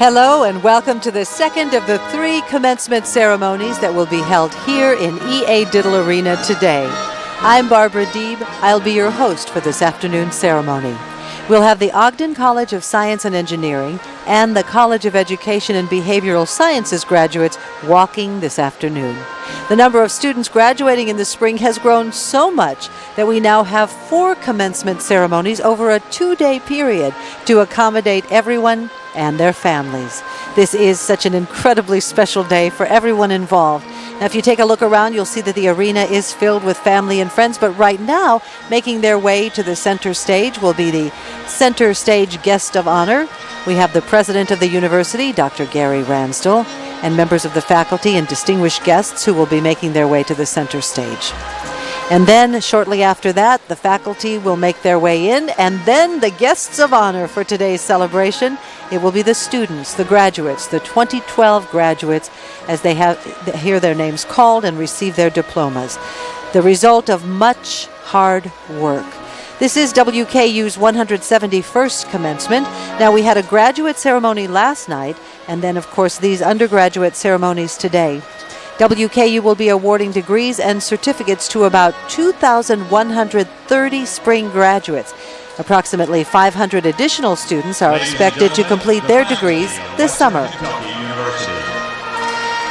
Hello and welcome to the second of the 3 commencement ceremonies that will be held here in E.A. Diddle Arena today. I'm Barbara Deeb. I'll be your host for this afternoon's ceremony. We'll have the Ogden College of Science and Engineering and the College of Education and Behavioral Sciences graduates walking this afternoon. The number of students graduating in the spring has grown so much that we now have 4 commencement ceremonies over a 2-day period to accommodate everyone and their families. This is such an incredibly special day for everyone involved. Now, if you take a look around, you'll see that the arena is filled with family and friends, but right now, making their way to the center stage will be the center stage guest of honor. We have the president of the university, Dr. Gary Ransdell, and members of the faculty and distinguished guests who will be making their way to the center stage. And then, shortly after that, the faculty will make their way in, and then the guests of honor for today's celebration. It will be the students, the graduates, the 2012 graduates, as they hear their names called and receive their diplomas. The result of much hard work. This is WKU's 171st commencement. Now, we had a graduate ceremony last night, and then, of course, these undergraduate ceremonies today. WKU will be awarding degrees and certificates to about 2,130 spring graduates. Approximately 500 additional students are expected to complete their degrees this summer.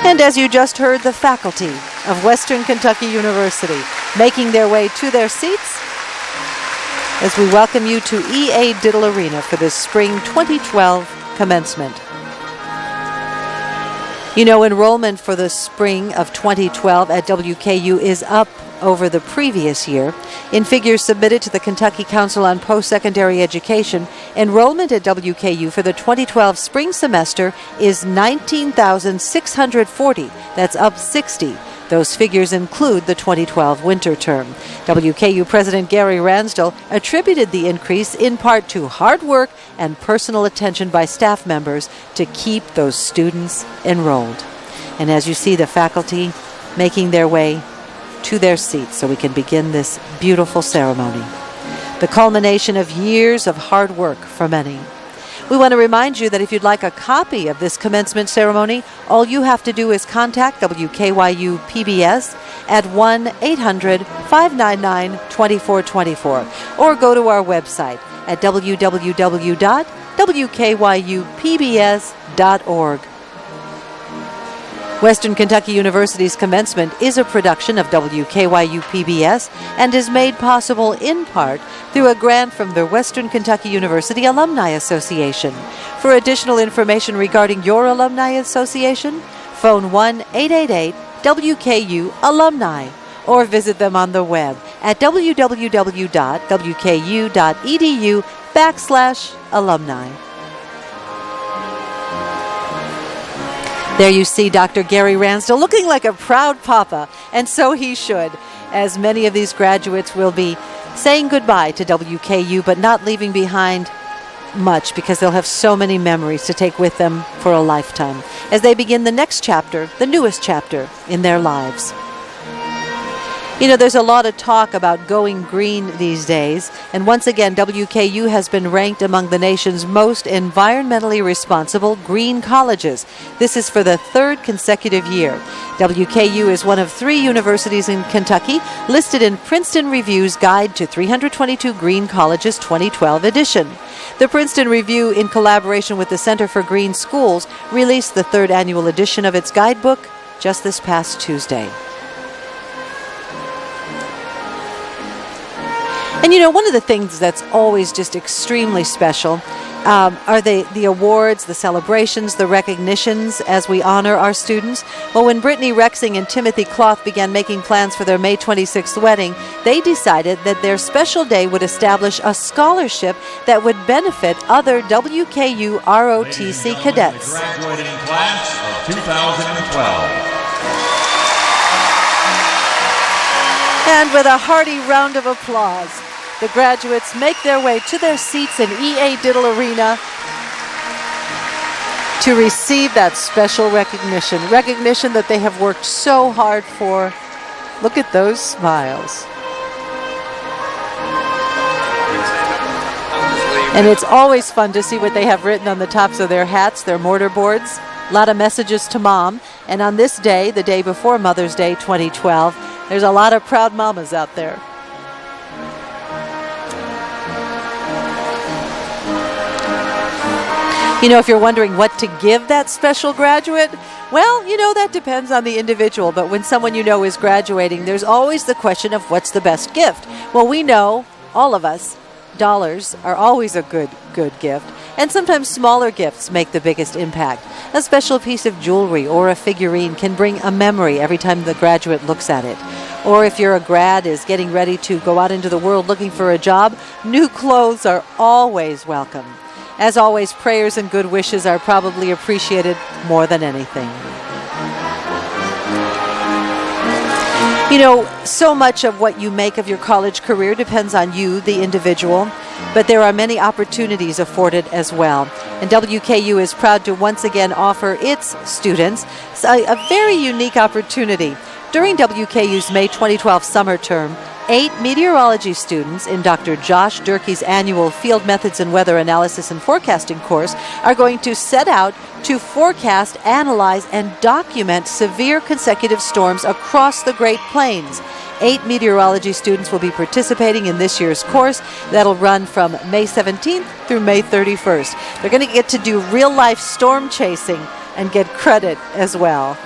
And as you just heard, the faculty of Western Kentucky University making their way to their seats as we welcome you to E.A. Diddle Arena for the spring 2012 commencement. You know, enrollment for the spring of 2012 at WKU is up over the previous year. In figures submitted to the Kentucky Council on Post-Secondary Education, enrollment at WKU for the 2012 spring semester is 19,640. That's up 60. Those figures include the 2012 winter term. WKU President Gary Ransdell attributed the increase in part to hard work and personal attention by staff members to keep those students enrolled. And as you see, the faculty making their way to their seats so we can begin this beautiful ceremony. The culmination of years of hard work for many. We want to remind you that if you'd like a copy of this commencement ceremony, all you have to do is contact WKYU PBS at 1-800-599-2424 or go to our website at www.wkyupbs.org. Western Kentucky University's commencement is a production of WKYU PBS and is made possible in part through a grant from the Western Kentucky University Alumni Association. For additional information regarding your alumni association, phone 1-888-WKU-ALUMNI or visit them on the web at www.wku.edu/alumni. There you see Dr. Gary Ransdell looking like a proud papa, and so he should, as many of these graduates will be saying goodbye to WKU, but not leaving behind much because they'll have so many memories to take with them for a lifetime as they begin the next chapter, the newest chapter in their lives. You know, there's a lot of talk about going green these days, and once again, WKU has been ranked among the nation's most environmentally responsible green colleges. This is for the 3rd consecutive year. WKU is one of 3 universities in Kentucky listed in Princeton Review's Guide to 322 Green Colleges 2012 edition. The Princeton Review, in collaboration with the Center for Green Schools, released the 3rd annual edition of its guidebook just this past Tuesday. And you know, one of the things that's always just extremely special are the awards, the celebrations, the recognitions as we honor our students. Well, when Brittany Rexing and Timothy Cloth began making plans for their May 26th wedding, they decided that their special day would establish a scholarship that would benefit other WKU ROTC cadets. Graduating class of 2012. And with a hearty round of applause, the graduates make their way to their seats in E.A. Diddle Arena to receive that special recognition that they have worked so hard for. Look at those smiles. I'll just leave And it's always fun to see what they have written on the tops of their hats, their mortar boards. A lot of messages to mom. And on this day, the day before Mother's Day 2012, there's a lot of proud mamas out there. You know, if you're wondering what to give that special graduate, well, you know, that depends on the individual. But when someone you know is graduating, there's always the question of what's the best gift. Well, we know, all of us, dollars are always a good gift. And sometimes smaller gifts make the biggest impact. A special piece of jewelry or a figurine can bring a memory every time the graduate looks at it. Or if you're a grad is getting ready to go out into the world looking for a job, new clothes are always welcome. As always, prayers and good wishes are probably appreciated more than anything. You know, so much of what you make of your college career depends on you, the individual, but there are many opportunities afforded as well. And WKU is proud to once again offer its students a very unique opportunity. During WKU's May 2012 summer term, 8 meteorology students in Dr. Josh Durkee's annual Field Methods and Weather Analysis and Forecasting course are going to set out to forecast, analyze, and document severe consecutive storms across the Great Plains. 8 meteorology students will be participating in this year's course that'll run from May 17th through May 31st. They're going to get to do real-life storm chasing and get credit as well.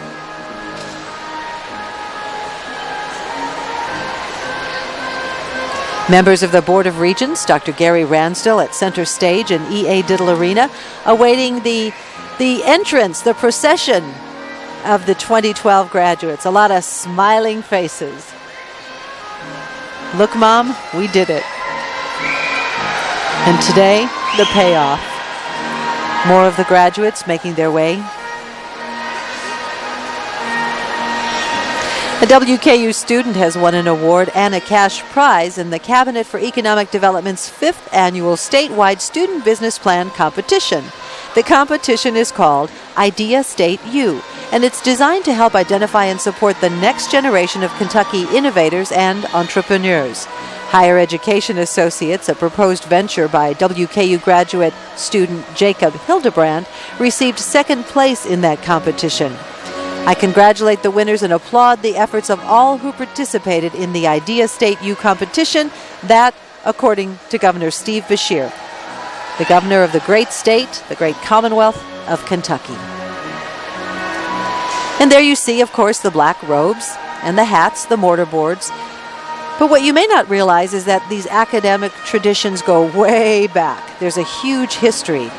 Members of the Board of Regents, Dr. Gary Ransdell at Center Stage in E.A. Diddle Arena, awaiting the entrance, the procession of the 2012 graduates. A lot of smiling faces. Look, Mom, we did it. And today, the payoff. More of the graduates making their way. A WKU student has won an award and a cash prize in the Cabinet for Economic Development's 5th annual statewide student business plan competition. The competition is called Idea State U, and it's designed to help identify and support the next generation of Kentucky innovators and entrepreneurs. Higher Education Associates, a proposed venture by WKU graduate student Jacob Hildebrand, received second place in that competition. I congratulate the winners and applaud the efforts of all who participated in the Idea State U competition, that, according to Governor Steve Beshear, the governor of the great state, the great Commonwealth of Kentucky. And there you see, of course, the black robes and the hats, the mortar boards. But what you may not realize is that these academic traditions go way back. There's a huge history.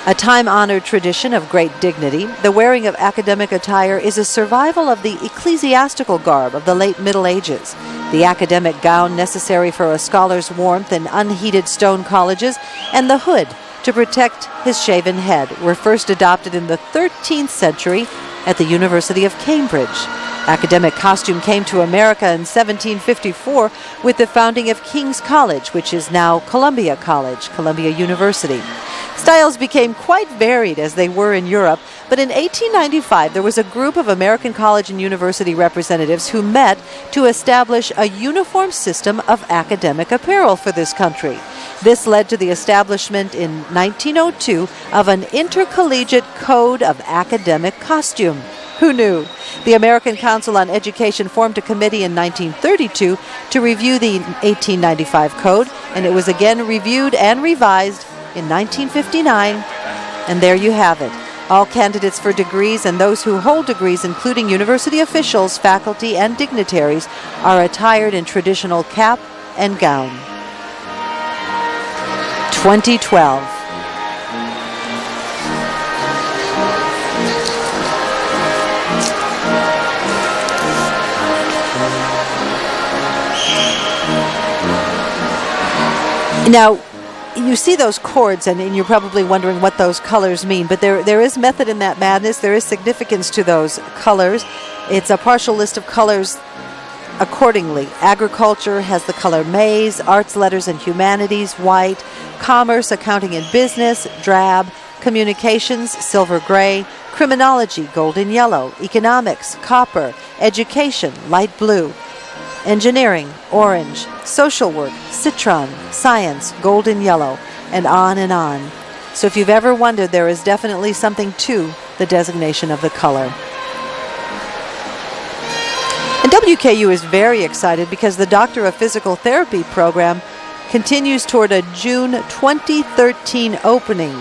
A time-honored tradition of great dignity, the wearing of academic attire is a survival of the ecclesiastical garb of the late Middle Ages. The academic gown necessary for a scholar's warmth in unheated stone colleges and the hood to protect his shaven head were first adopted in the 13th century at the University of Cambridge. Academic costume came to America in 1754 with the founding of King's College, which is now Columbia College, Columbia University. Styles became quite varied as they were in Europe, but in 1895 there was a group of American college and university representatives who met to establish a uniform system of academic apparel for this country. This led to the establishment in 1902 of an intercollegiate code of academic costume. Who knew? The American Council on Education formed a committee in 1932 to review the 1895 code, and it was again reviewed and revised in 1959, and there you have it. All candidates for degrees and those who hold degrees, including university officials, faculty, and dignitaries, are attired in traditional cap and gown. 2012. Now, you see those chords, and you're probably wondering what those colors mean, but there is method in that madness. There is significance to those colors. It's a partial list of colors accordingly. Agriculture has the color maize, arts, letters, and humanities, white, commerce, accounting, and business, drab, communications, silver gray, criminology, golden yellow, economics, copper, education, light blue, engineering, orange, social work, citron, science, golden yellow, and on and on. So if you've ever wondered, there is definitely something to the designation of the color. And WKU is very excited because the Doctor of Physical Therapy program continues toward a June 2013 opening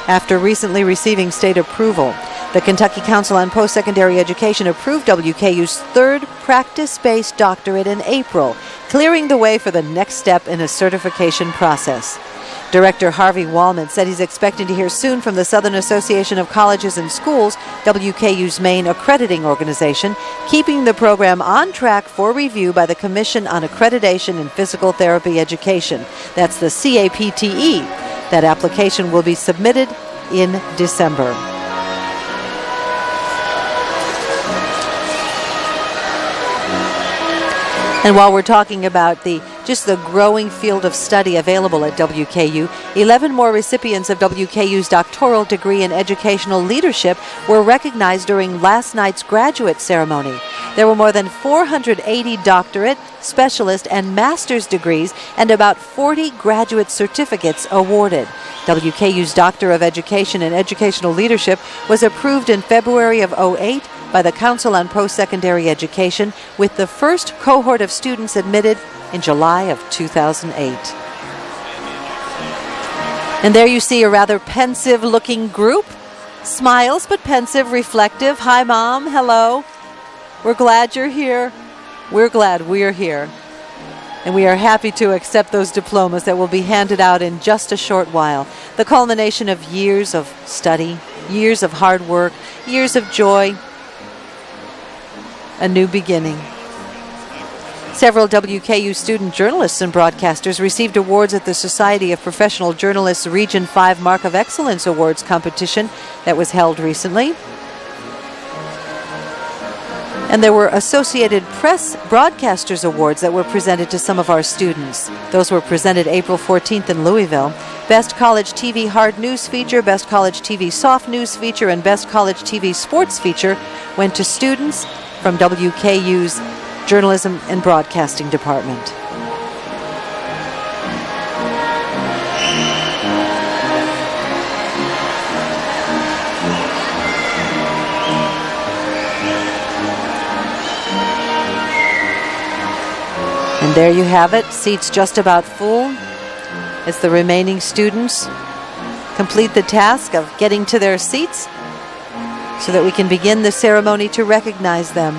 after recently receiving state approval. The Kentucky Council on Post-Secondary Education approved WKU's third practice-based doctorate in April, clearing the way for the next step in a certification process. Director Harvey Wallman said he's expecting to hear soon from the Southern Association of Colleges and Schools, WKU's main accrediting organization, keeping the program on track for review by the Commission on Accreditation in Physical Therapy Education. That's the CAPTE. That application will be submitted in December. And while we're talking about the growing field of study available at WKU, 11 more recipients of WKU's doctoral degree in educational leadership were recognized during last night's graduate ceremony. There were more than 480 doctorate, specialist, and master's degrees and about 40 graduate certificates awarded. WKU's Doctor of Education in Educational Leadership was approved in February of 2008 by the Council on Post-Secondary Education, with the first cohort of students admitted in July of 2008. And there you see a rather pensive-looking group. Smiles, but pensive, reflective. Hi, Mom. Hello. We're glad you're here. We're glad we're here. And we are happy to accept those diplomas that will be handed out in just a short while. The culmination of years of study, years of hard work, years of joy, a new beginning. Several WKU student journalists and broadcasters received awards at the Society of Professional Journalists Region 5 Mark of Excellence Awards competition that was held recently. And there were Associated Press Broadcasters Awards that were presented to some of our students. Those were presented April 14th in Louisville. Best College TV Hard News Feature, Best College TV Soft News Feature, and Best College TV Sports Feature went to students from WKU's Journalism and Broadcasting Department. And there you have it, seats just about full as the remaining students complete the task of getting to their seats so that we can begin the ceremony to recognize them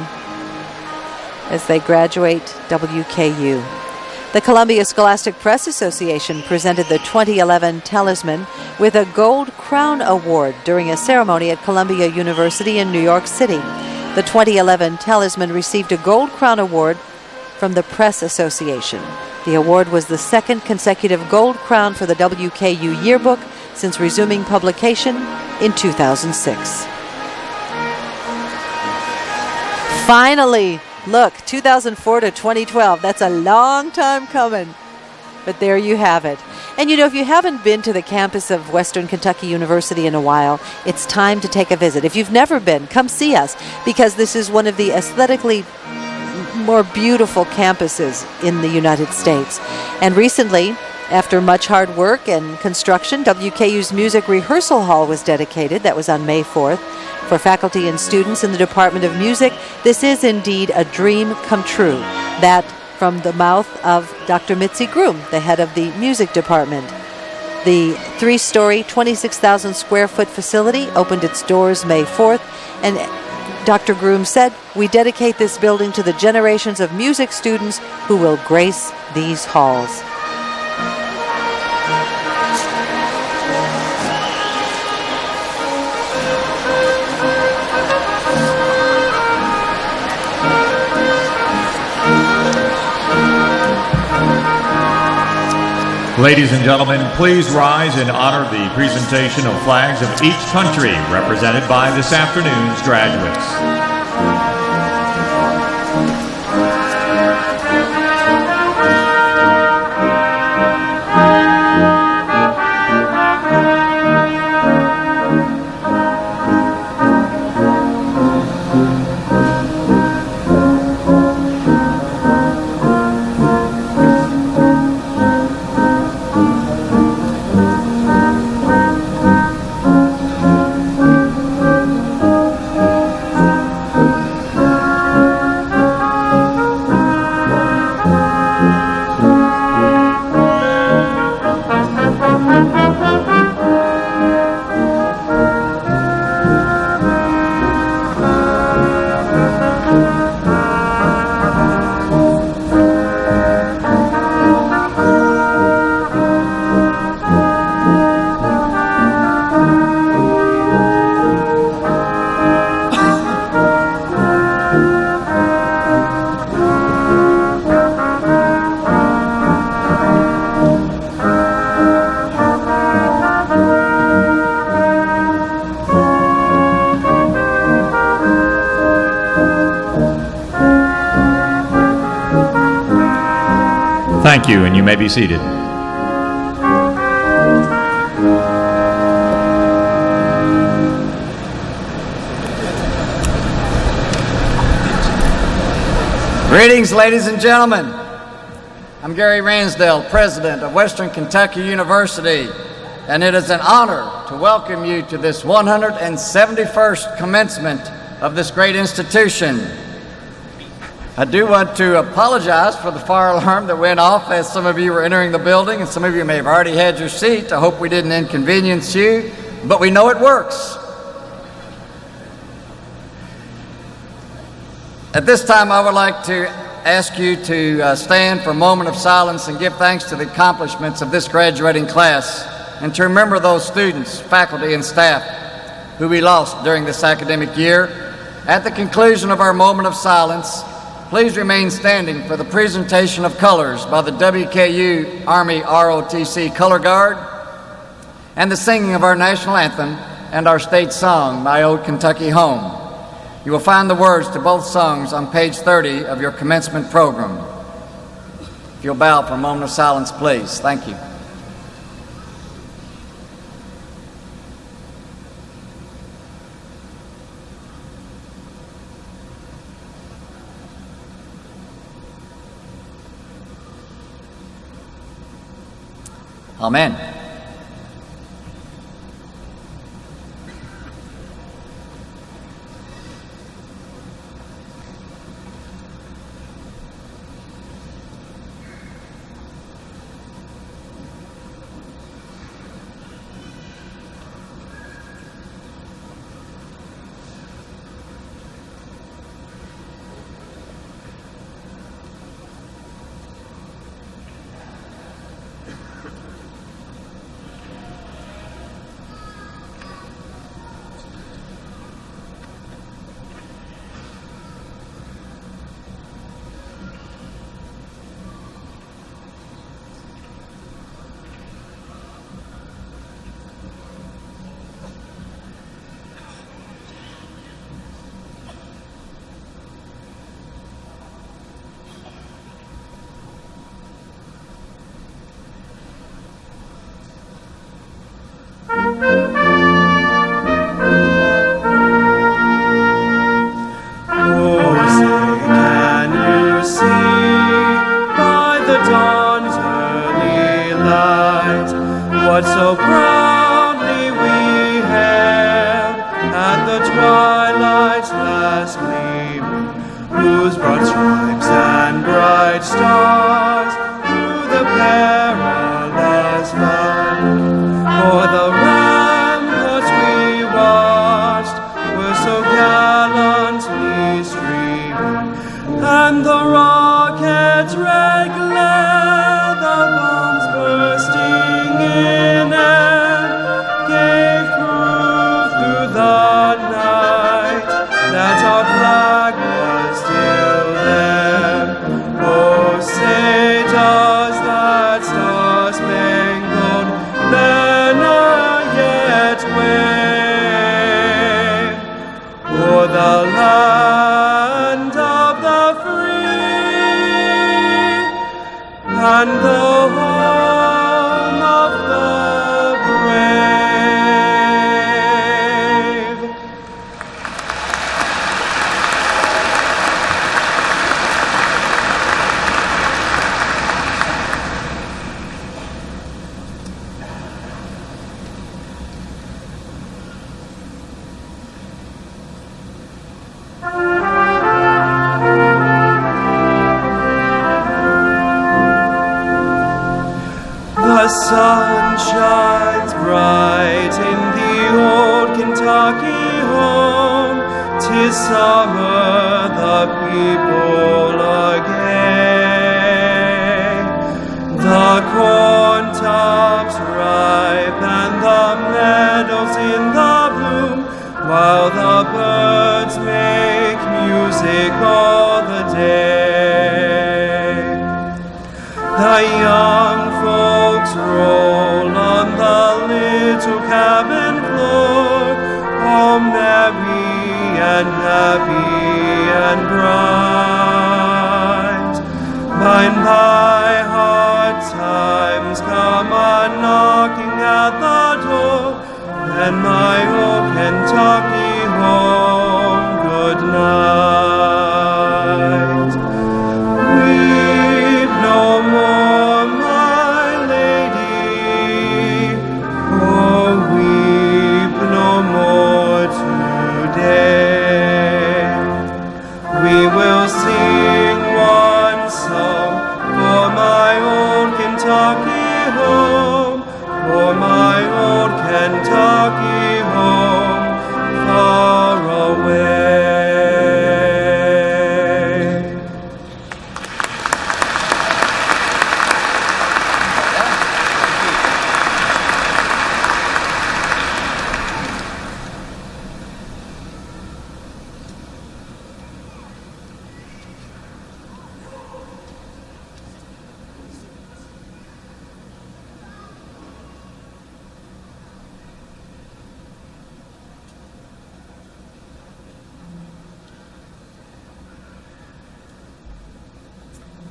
as they graduate WKU. The Columbia Scholastic Press Association presented the 2011 Talisman with a Gold Crown Award during a ceremony at Columbia University in New York City. The 2011 Talisman received a Gold Crown Award from the Press Association. The award was the second consecutive Gold Crown for the WKU yearbook since resuming publication in 2006. Finally, look, 2004 to 2012. That's a long time coming. But there you have it. And you know, if you haven't been to the campus of Western Kentucky University in a while, it's time to take a visit. If you've never been, come see us, because this is one of the aesthetically more beautiful campuses in the United States. And recently, after much hard work and construction, WKU's Music Rehearsal Hall was dedicated. That was on May 4th. For faculty and students in the Department of Music, this is indeed a dream come true. That from the mouth of Dr. Mitzi Groom, the head of the music department. The 3-story, 26,000 square foot facility opened its doors May 4th, and Dr. Groom said, "We dedicate this building to the generations of music students who will grace these halls." Ladies and gentlemen, please rise in honor of the presentation of flags of each country represented by this afternoon's graduates. Thank you, and you may be seated. Greetings, ladies and gentlemen. I'm Gary Ransdell, President of Western Kentucky University, and it is an honor to welcome you to this 171st commencement of this great institution. I do want to apologize for the fire alarm that went off as some of you were entering the building, and some of you may have already had your seat. I hope we didn't inconvenience you, but we know it works. At this time, I would like to ask you to stand for a moment of silence and give thanks to the accomplishments of this graduating class, and to remember those students, faculty, and staff who we lost during this academic year. At the conclusion of our moment of silence, please remain standing for the presentation of colors by the WKU Army ROTC Color Guard and the singing of our national anthem and our state song, My Old Kentucky Home. You will find the words to both songs on page 30 of your commencement program. If you'll bow for a moment of silence, please. Thank you. Amen. What so proudly we hailed at the twilight's last gleaming, whose broad stripes and bright stars through the perilous fight. For the ramparts we watched were so gallantly streaming, and the rockets' red glare, the bombs bursting in air, gave proof through the night that our flag was still there. Oh, say does that star-spangled banner yet wave o'er the land of the free and the home of the brave? The sun shines bright in the old Kentucky home. 'Tis summer, the people are gay. The corn tops ripe and the meadows in the bloom, while the birds make music all the day. The young folks roll on the little cabin floor, all merry and happy and bright. By and by, times come a-knocking at the door, and my old Kentucky home, good night. Weep no more, my lady, oh, weep no more today. We will sing one song for my old Kentucky home, for my old Kentucky home, far away.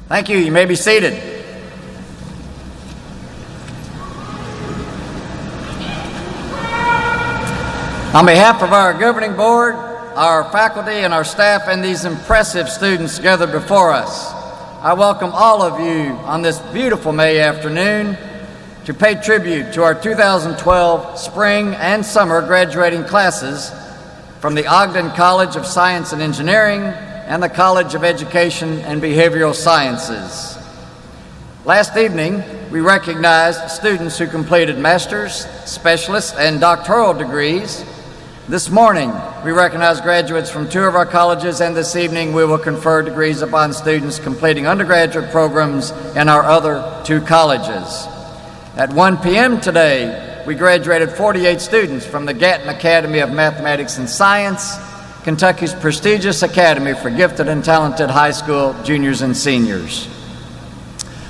Thank you. You may be seated. On behalf of our governing board, our faculty, and our staff, and these impressive students gathered before us, I welcome all of you on this beautiful May afternoon to pay tribute to our 2012 spring and summer graduating classes from the Ogden College of Science and Engineering and the College of Education and Behavioral Sciences. Last evening, we recognized students who completed master's, specialist, and doctoral degrees. This morning, we recognize graduates from 2 of our colleges, and this evening we will confer degrees upon students completing undergraduate programs in our other 2 colleges. At 1 p.m. today, we graduated 48 students from the Gatton Academy of Mathematics and Science, Kentucky's prestigious academy for gifted and talented high school juniors and seniors.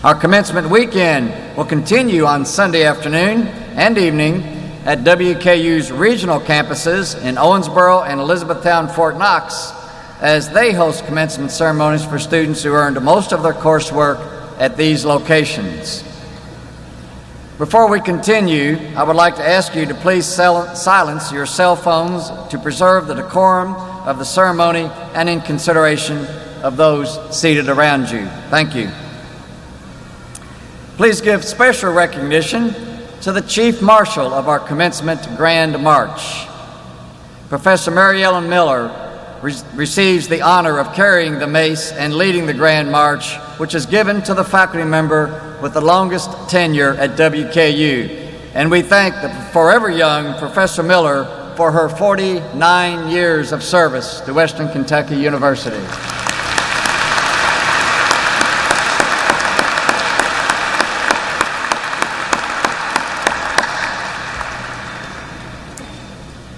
Our commencement weekend will continue on Sunday afternoon and evening at WKU's regional campuses in Owensboro and Elizabethtown, Fort Knox, as they host commencement ceremonies for students who earned most of their coursework at these locations. Before we continue, I would like to ask you to please silence your cell phones to preserve the decorum of the ceremony and in consideration of those seated around you. Thank you. Please give special recognition to the Chief Marshal of our Commencement Grand March. Professor Mary Ellen Miller receives the honor of carrying the mace and leading the Grand March, which is given to the faculty member with the longest tenure at WKU. And we thank the forever young Professor Miller for her 49 years of service to Western Kentucky University.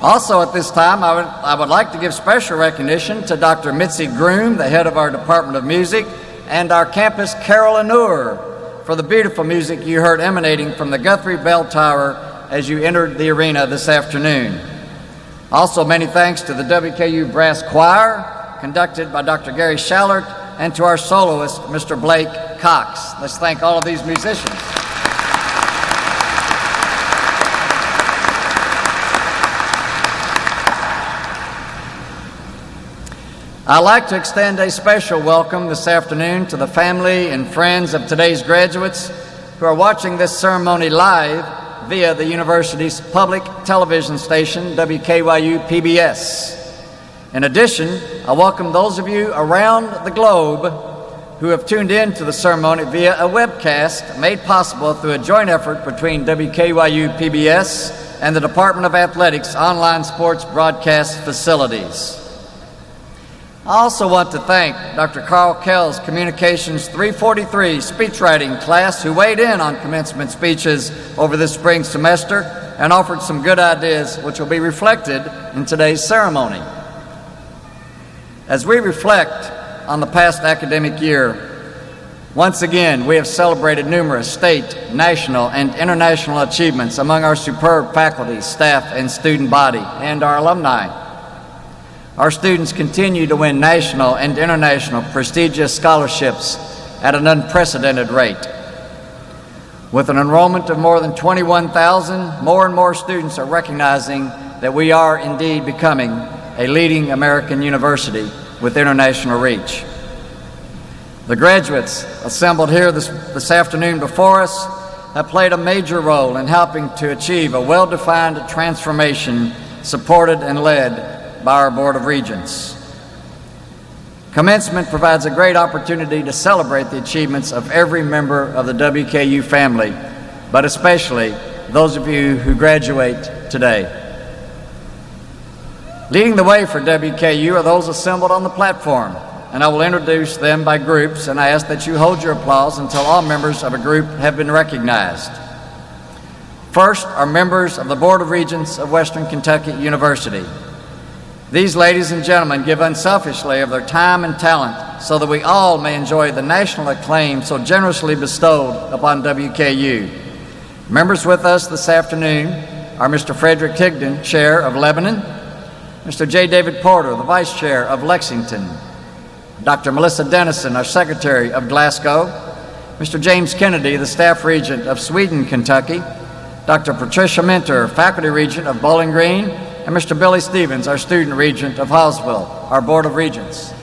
Also at this time, I would like to give special recognition to Dr. Mitzi Groom, the head of our Department of Music, and our campus Carol Anur for the beautiful music you heard emanating from the Guthrie Bell Tower as you entered the arena this afternoon. Also, many thanks to the WKU Brass Choir, conducted by Dr. Gary Schallert, and to our soloist, Mr. Blake Cox. Let's thank all of these musicians. I'd like to extend a special welcome this afternoon to the family and friends of today's graduates who are watching this ceremony live via the university's public television station, WKYU PBS. In addition, I welcome those of you around the globe who have tuned in to the ceremony via a webcast made possible through a joint effort between WKYU PBS and the Department of Athletics online sports broadcast facilities. I also want to thank Dr. Carl Kell's Communications 343 speechwriting class who weighed in on commencement speeches over this spring semester and offered some good ideas which will be reflected in today's ceremony. As we reflect on the past academic year, once again we have celebrated numerous state, national, and international achievements among our superb faculty, staff, and student body, and our alumni. Our students continue to win national and international prestigious scholarships at an unprecedented rate. With an enrollment of more than 21,000, more and more students are recognizing that we are indeed becoming a leading American university with international reach. The graduates assembled here this afternoon before us have played a major role in helping to achieve a well-defined transformation supported and led by our Board of Regents. Commencement provides a great opportunity to celebrate the achievements of every member of the WKU family, but especially those of you who graduate today. Leading the way for WKU are those assembled on the platform, and I will introduce them by groups, and I ask that you hold your applause until all members of a group have been recognized. First are members of the Board of Regents of Western Kentucky University. These ladies and gentlemen give unselfishly of their time and talent so that we all may enjoy the national acclaim so generously bestowed upon WKU. Members with us this afternoon are Mr. Frederick Higdon, Chair of Lebanon, Mr. J. David Porter, the Vice Chair of Lexington, Dr. Melissa Dennison, our Secretary of Glasgow, Mr. James Kennedy, the Staff Regent of Sweden, Kentucky, Dr. Patricia Minter, Faculty Regent of Bowling Green, and Mr. Billy Stevens, our Student Regent of Hallsville, our Board of Regents.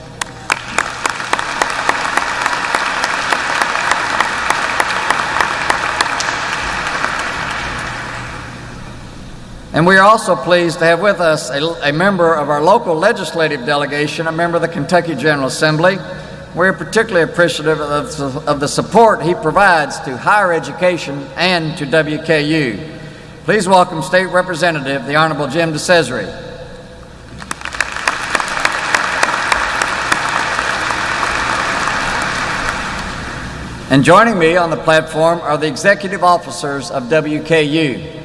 And we are also pleased to have with us a member of our local legislative delegation, a member of the Kentucky General Assembly. We're particularly appreciative of the support he provides to higher education and to WKU. Please welcome State Representative, the Honorable Jim DeCesare. And joining me on the platform are the executive officers of WKU.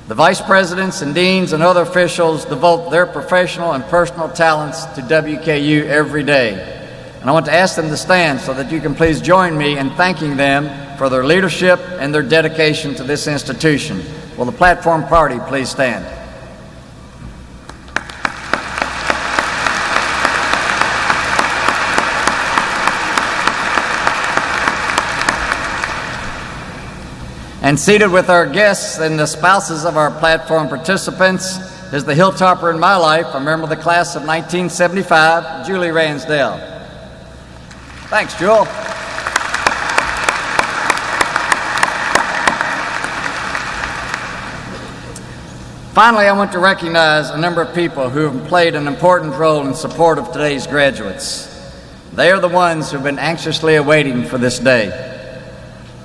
The vice presidents and deans and other officials devote their professional and personal talents to WKU every day. And I want to ask them to stand so that you can please join me in thanking them for their leadership and their dedication to this institution. Will the platform party please stand? And seated with our guests and the spouses of our platform participants is the Hilltopper in my life, a member of the class of 1975, Julie Ransdell. Thanks, Jewel. Finally, I want to recognize a number of people who have played an important role in support of today's graduates. They are the ones who have been anxiously awaiting for this day.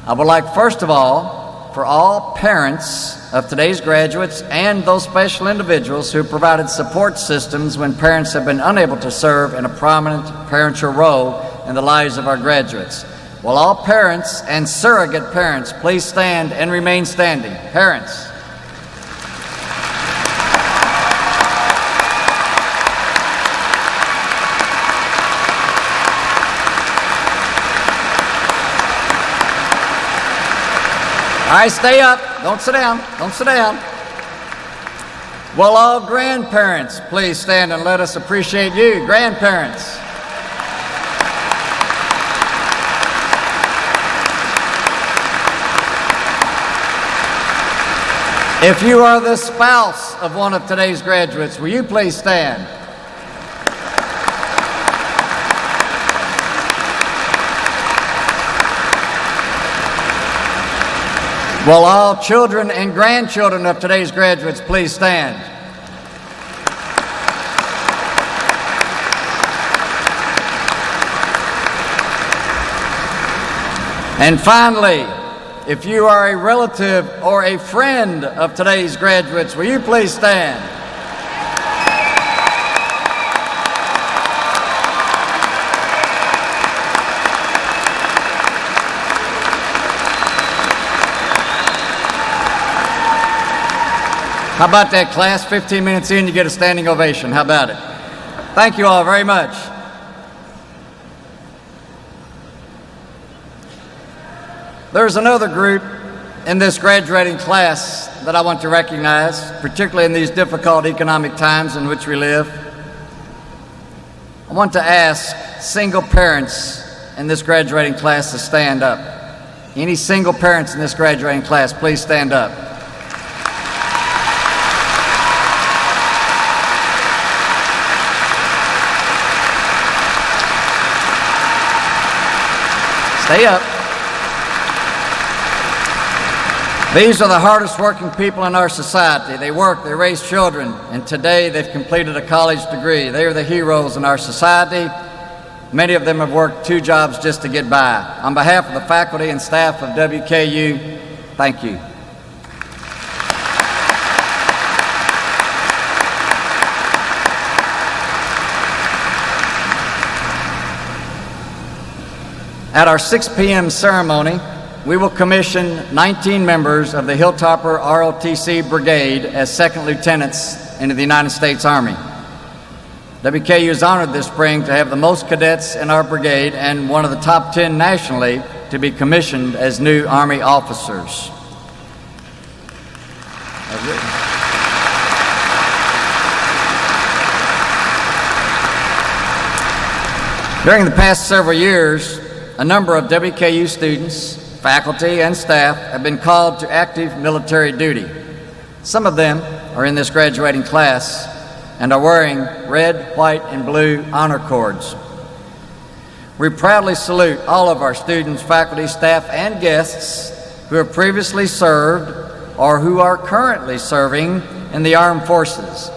I would like, first of all, for all parents of today's graduates and those special individuals who provided support systems when parents have been unable to serve in a prominent parental role in the lives of our graduates. Will all parents and surrogate parents please stand and remain standing? Parents. All right, stay up. Don't sit down. Don't sit down. Will all grandparents please stand and let us appreciate you, grandparents. If you are the spouse of one of today's graduates, will you please stand? Will all children and grandchildren of today's graduates please stand? And finally, if you are a relative or a friend of today's graduates, will you please stand? How about that, class? 15 minutes in, you get a standing ovation. How about it? Thank you all very much. There's another group in this graduating class that I want to recognize, particularly in these difficult economic times in which we live. I want to ask single parents in this graduating class to stand up. Any single parents in this graduating class, please stand up. Stay up. These are the hardest working people in our society. They work, they raise children, and today they've completed a college degree. They are the heroes in our society. Many of them have worked 2 jobs just to get by. On behalf of the faculty and staff of WKU, thank you. At our 6 p.m. ceremony, we will commission 19 members of the Hilltopper ROTC Brigade as second lieutenants into the United States Army. WKU is honored this spring to have the most cadets in our brigade and one of the top 10 nationally to be commissioned as new Army officers. During the past several years, a number of WKU students, faculty, and staff have been called to active military duty. Some of them are in this graduating class and are wearing red, white, and blue honor cords. We proudly salute all of our students, faculty, staff, and guests who have previously served or who are currently serving in the armed forces.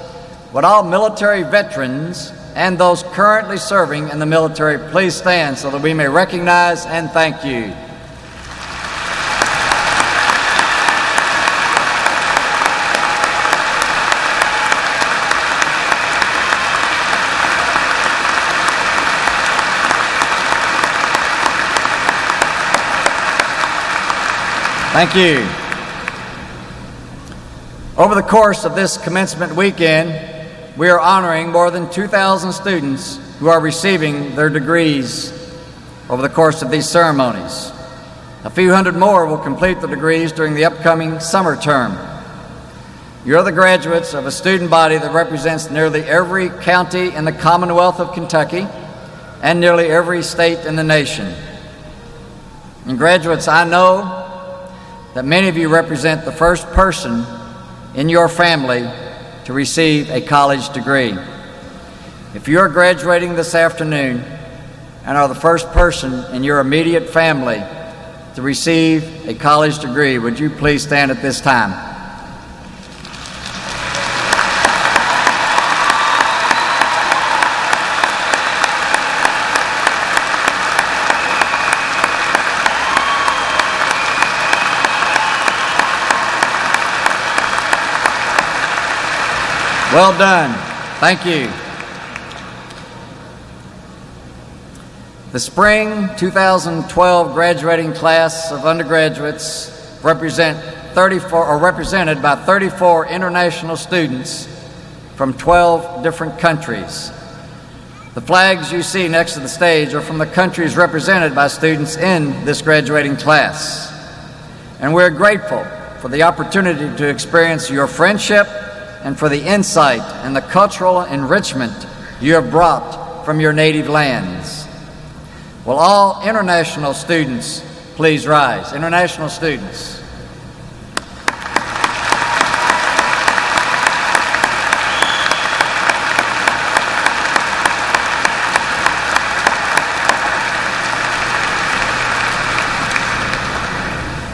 Would all military veterans and those currently serving in the military please stand so that we may recognize and thank you. Thank you. Over the course of this commencement weekend, we are honoring more than 2,000 students who are receiving their degrees over the course of these ceremonies. A few hundred more will complete the degrees during the upcoming summer term. You're the graduates of a student body that represents nearly every county in the Commonwealth of Kentucky and nearly every state in the nation. And graduates, I know that many of you represent the first person in your family to receive a college degree. If you are graduating this afternoon and are the first person in your immediate family to receive a college degree, would you please stand at this time? Well done. Thank you. The spring 2012 graduating class of undergraduates represented by 34 international students from 12 different countries. The flags you see next to the stage are from the countries represented by students in this graduating class. And we're grateful for the opportunity to experience your friendship and for the insight and the cultural enrichment you have brought from your native lands. Will all international students please rise? International students.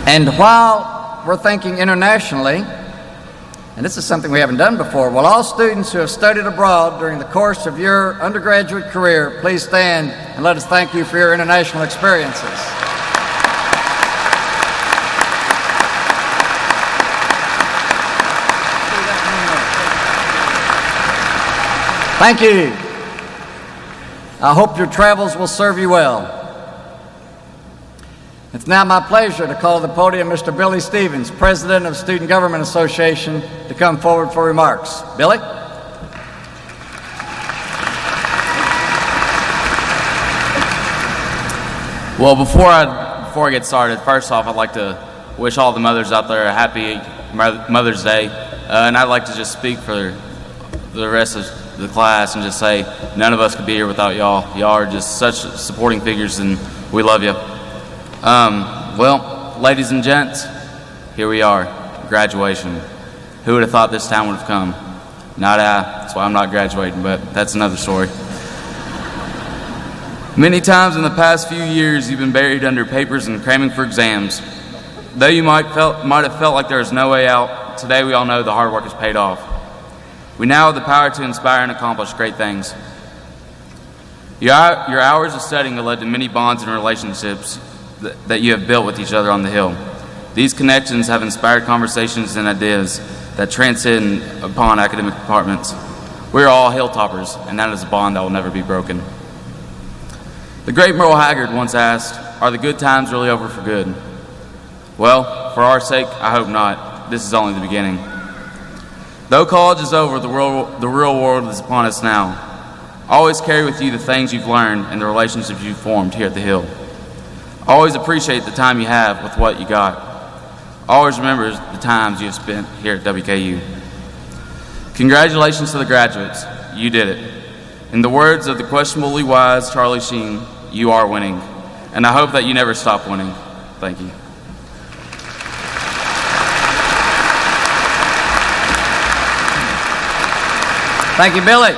And while we're thinking internationally, and this is something we haven't done before, will all students who have studied abroad during the course of your undergraduate career please stand and let us thank you for your international experiences. Thank you. I hope your travels will serve you well. It's now my pleasure to call to the podium Mr. Billy Stevens, President of Student Government Association, to come forward for remarks. Billy? Well, before I get started, first off, I'd like to wish all the mothers out there a happy Mother's Day, and I'd like to just speak for the rest of the class and just say none of us could be here without y'all. Y'all are just such supporting figures, and we love you. Well, ladies and gents, here we are, graduation. Who would have thought this time would have come? Not I. That's why I'm not graduating, but that's another story. Many times in the past few years, you've been buried under papers and cramming for exams. Though you might have felt like there was no way out, today we all know the hard work has paid off. We now have the power to inspire and accomplish great things. Your hours of studying have led to many bonds and relationships that you have built with each other on the Hill. These connections have inspired conversations and ideas that transcend upon academic departments. We are all hilltoppers, and that is a bond that will never be broken. The great Merle Haggard once asked, "Are the good times really over for good?" Well, for our sake, I hope not. This is only the beginning. Though college is over, the real world is upon us now. Always carry with you the things you've learned and the relationships you've formed here at the Hill. Always appreciate the time you have with what you got. Always remember the times you have spent here at WKU. Congratulations to the graduates. You did it. In the words of the questionably wise Charlie Sheen, you are winning. And I hope that you never stop winning. Thank you. Thank you, Billy.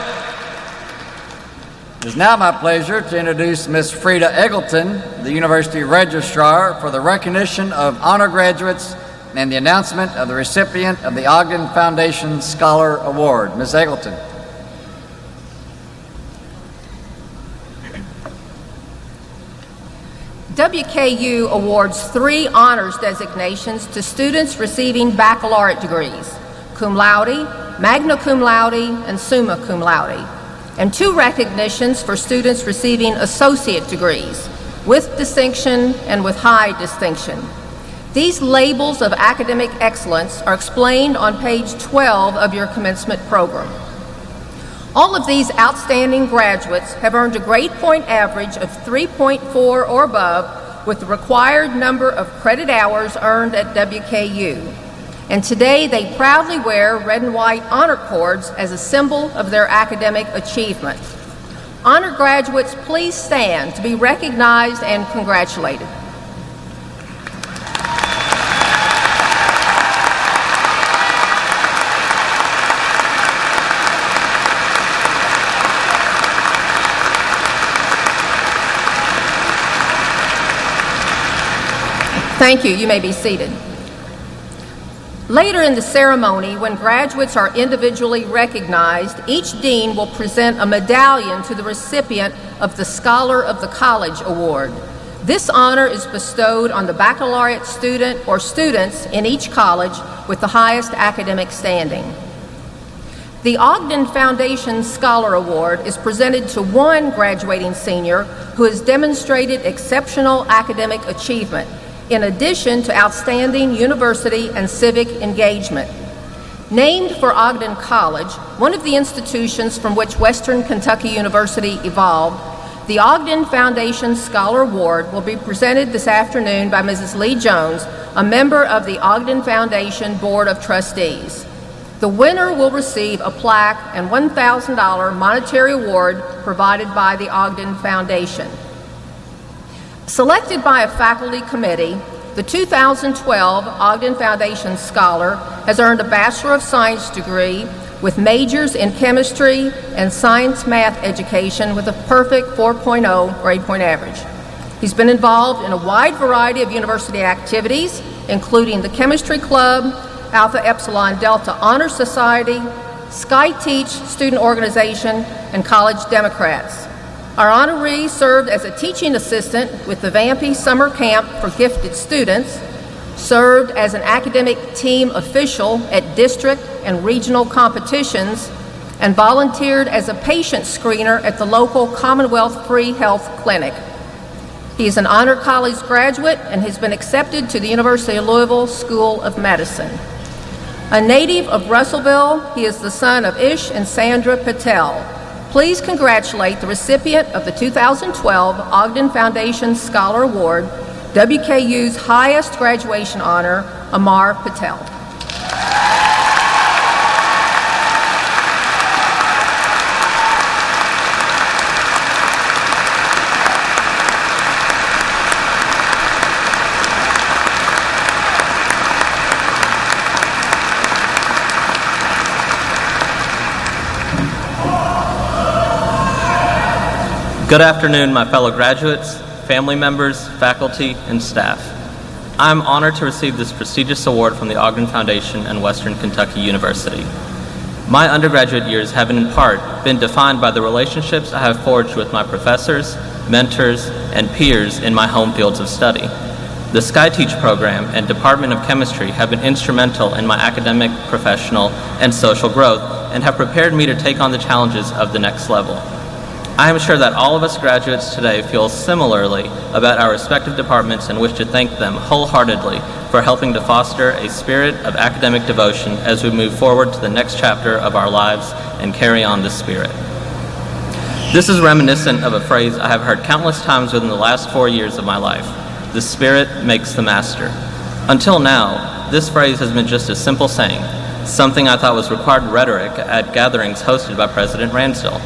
It is now my pleasure to introduce Ms. Frida Eggleton, the University Registrar, for the recognition of honor graduates and the announcement of the recipient of the Ogden Foundation Scholar Award. Ms. Eggleton. WKU awards 3 honors designations to students receiving baccalaureate degrees: cum laude, magna cum laude, and summa cum laude, and 2 recognitions for students receiving associate degrees, with distinction and with high distinction. These labels of academic excellence are explained on page 12 of your commencement program. All of these outstanding graduates have earned a grade point average of 3.4 or above with the required number of credit hours earned at WKU. And today they proudly wear red and white honor cords as a symbol of their academic achievement. Honor graduates, please stand to be recognized and congratulated. Thank you. You may be seated. Later in the ceremony, when graduates are individually recognized, each dean will present a medallion to the recipient of the Scholar of the College Award. This honor is bestowed on the baccalaureate student or students in each college with the highest academic standing. The Ogden Foundation Scholar Award is presented to one graduating senior who has demonstrated exceptional academic achievement, in addition to outstanding university and civic engagement. Named for Ogden College, one of the institutions from which Western Kentucky University evolved, the Ogden Foundation Scholar Award will be presented this afternoon by Mrs. Lee Jones, a member of the Ogden Foundation Board of Trustees. The winner will receive a plaque and $1,000 monetary award provided by the Ogden Foundation. Selected by a faculty committee, the 2012 Ogden Foundation Scholar has earned a Bachelor of Science degree with majors in chemistry and science math education with a perfect 4.0 grade point average. He's been involved in a wide variety of university activities, including the Chemistry Club, Alpha Epsilon Delta Honor Society, SkyTeach Student Organization, and College Democrats. Our honoree served as a teaching assistant with the Vampy Summer Camp for Gifted Students, served as an academic team official at district and regional competitions, and volunteered as a patient screener at the local Commonwealth Free Health Clinic. He is an Honor College graduate and has been accepted to the University of Louisville School of Medicine. A native of Russellville, he is the son of Ish and Sandra Patel. Please congratulate the recipient of the 2012 Ogden Foundation Scholar Award, WKU's highest graduation honor, Amar Patel. Good afternoon, my fellow graduates, family members, faculty, and staff. I'm honored to receive this prestigious award from the Ogden Foundation and Western Kentucky University. My undergraduate years have in part been defined by the relationships I have forged with my professors, mentors, and peers in my home fields of study. The SkyTeach program and Department of Chemistry have been instrumental in my academic, professional, and social growth and have prepared me to take on the challenges of the next level. I am sure that all of us graduates today feel similarly about our respective departments and wish to thank them wholeheartedly for helping to foster a spirit of academic devotion as we move forward to the next chapter of our lives and carry on this spirit. This is reminiscent of a phrase I have heard countless times within the last 4 years of my life: the spirit makes the master. Until now, this phrase has been just a simple saying, something I thought was required rhetoric at gatherings hosted by President Ransdell.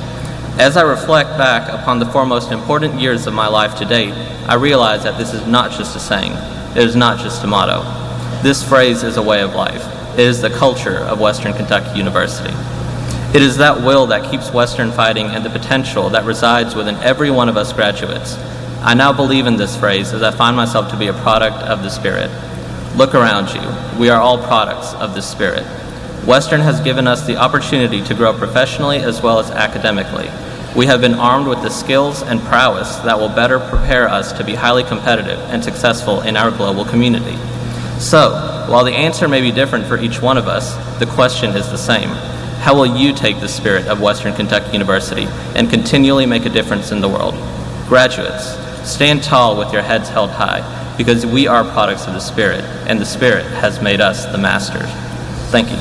As I reflect back upon the 4 most important years of my life to date, I realize that this is not just a saying. It is not just a motto. This phrase is a way of life. It is the culture of Western Kentucky University. It is that will that keeps Western fighting and the potential that resides within every one of us graduates. I now believe in this phrase as I find myself to be a product of the Spirit. Look around you. We are all products of the Spirit. Western has given us the opportunity to grow professionally as well as academically. We have been armed with the skills and prowess that will better prepare us to be highly competitive and successful in our global community. So, while the answer may be different for each one of us, the question is the same. How will you take the spirit of Western Kentucky University and continually make a difference in the world? Graduates, stand tall with your heads held high, because we are products of the Spirit, and the Spirit has made us the masters. Thank you.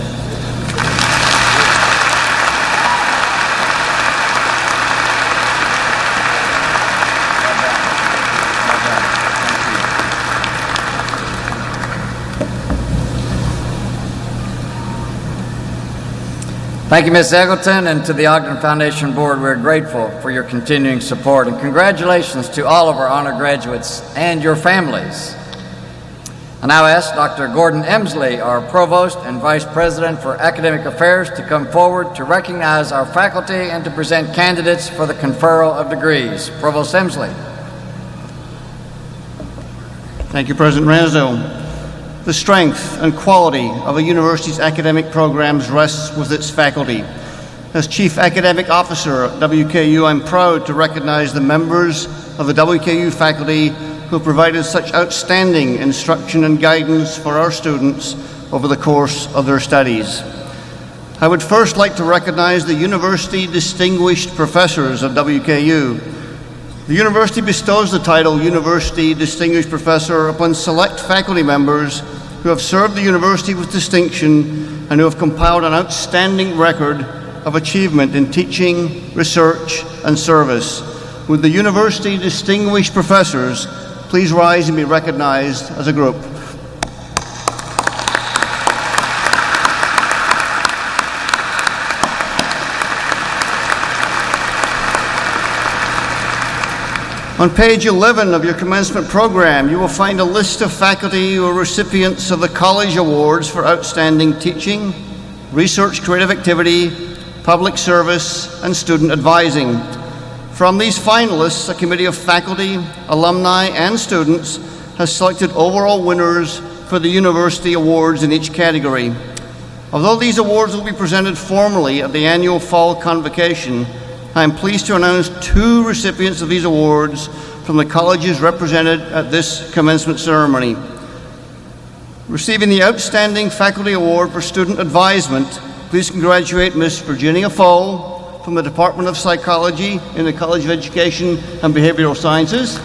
Thank you, Ms. Eggleton, and to the Ogden Foundation Board, we're grateful for your continuing support, and congratulations to all of our honor graduates and your families. I now ask Dr. Gordon Emsley, our Provost and Vice President for Academic Affairs, to come forward to recognize our faculty and to present candidates for the conferral of degrees. Provost Emsley. Thank you, President Ransdell. The strength and quality of a university's academic programs rests with its faculty. As Chief Academic Officer at WKU, I'm proud to recognize the members of the WKU faculty who have provided such outstanding instruction and guidance for our students over the course of their studies. I would first like to recognize the University Distinguished Professors of WKU. The university bestows the title University Distinguished Professor upon select faculty members who have served the university with distinction and who have compiled an outstanding record of achievement in teaching, research, and service. Would the University Distinguished Professors please rise and be recognized as a group? On page 11 of your commencement program, you will find a list of faculty who are recipients of the College Awards for Outstanding Teaching, Research Creative Activity, Public Service, and Student Advising. From these finalists, a committee of faculty, alumni, and students has selected overall winners for the university awards in each category. Although these awards will be presented formally at the annual fall convocation, I am pleased to announce 2 recipients of these awards from the colleges represented at this commencement ceremony. Receiving the Outstanding Faculty Award for Student Advisement, please congratulate Ms. Virginia Fole from the Department of Psychology in the College of Education and Behavioral Sciences.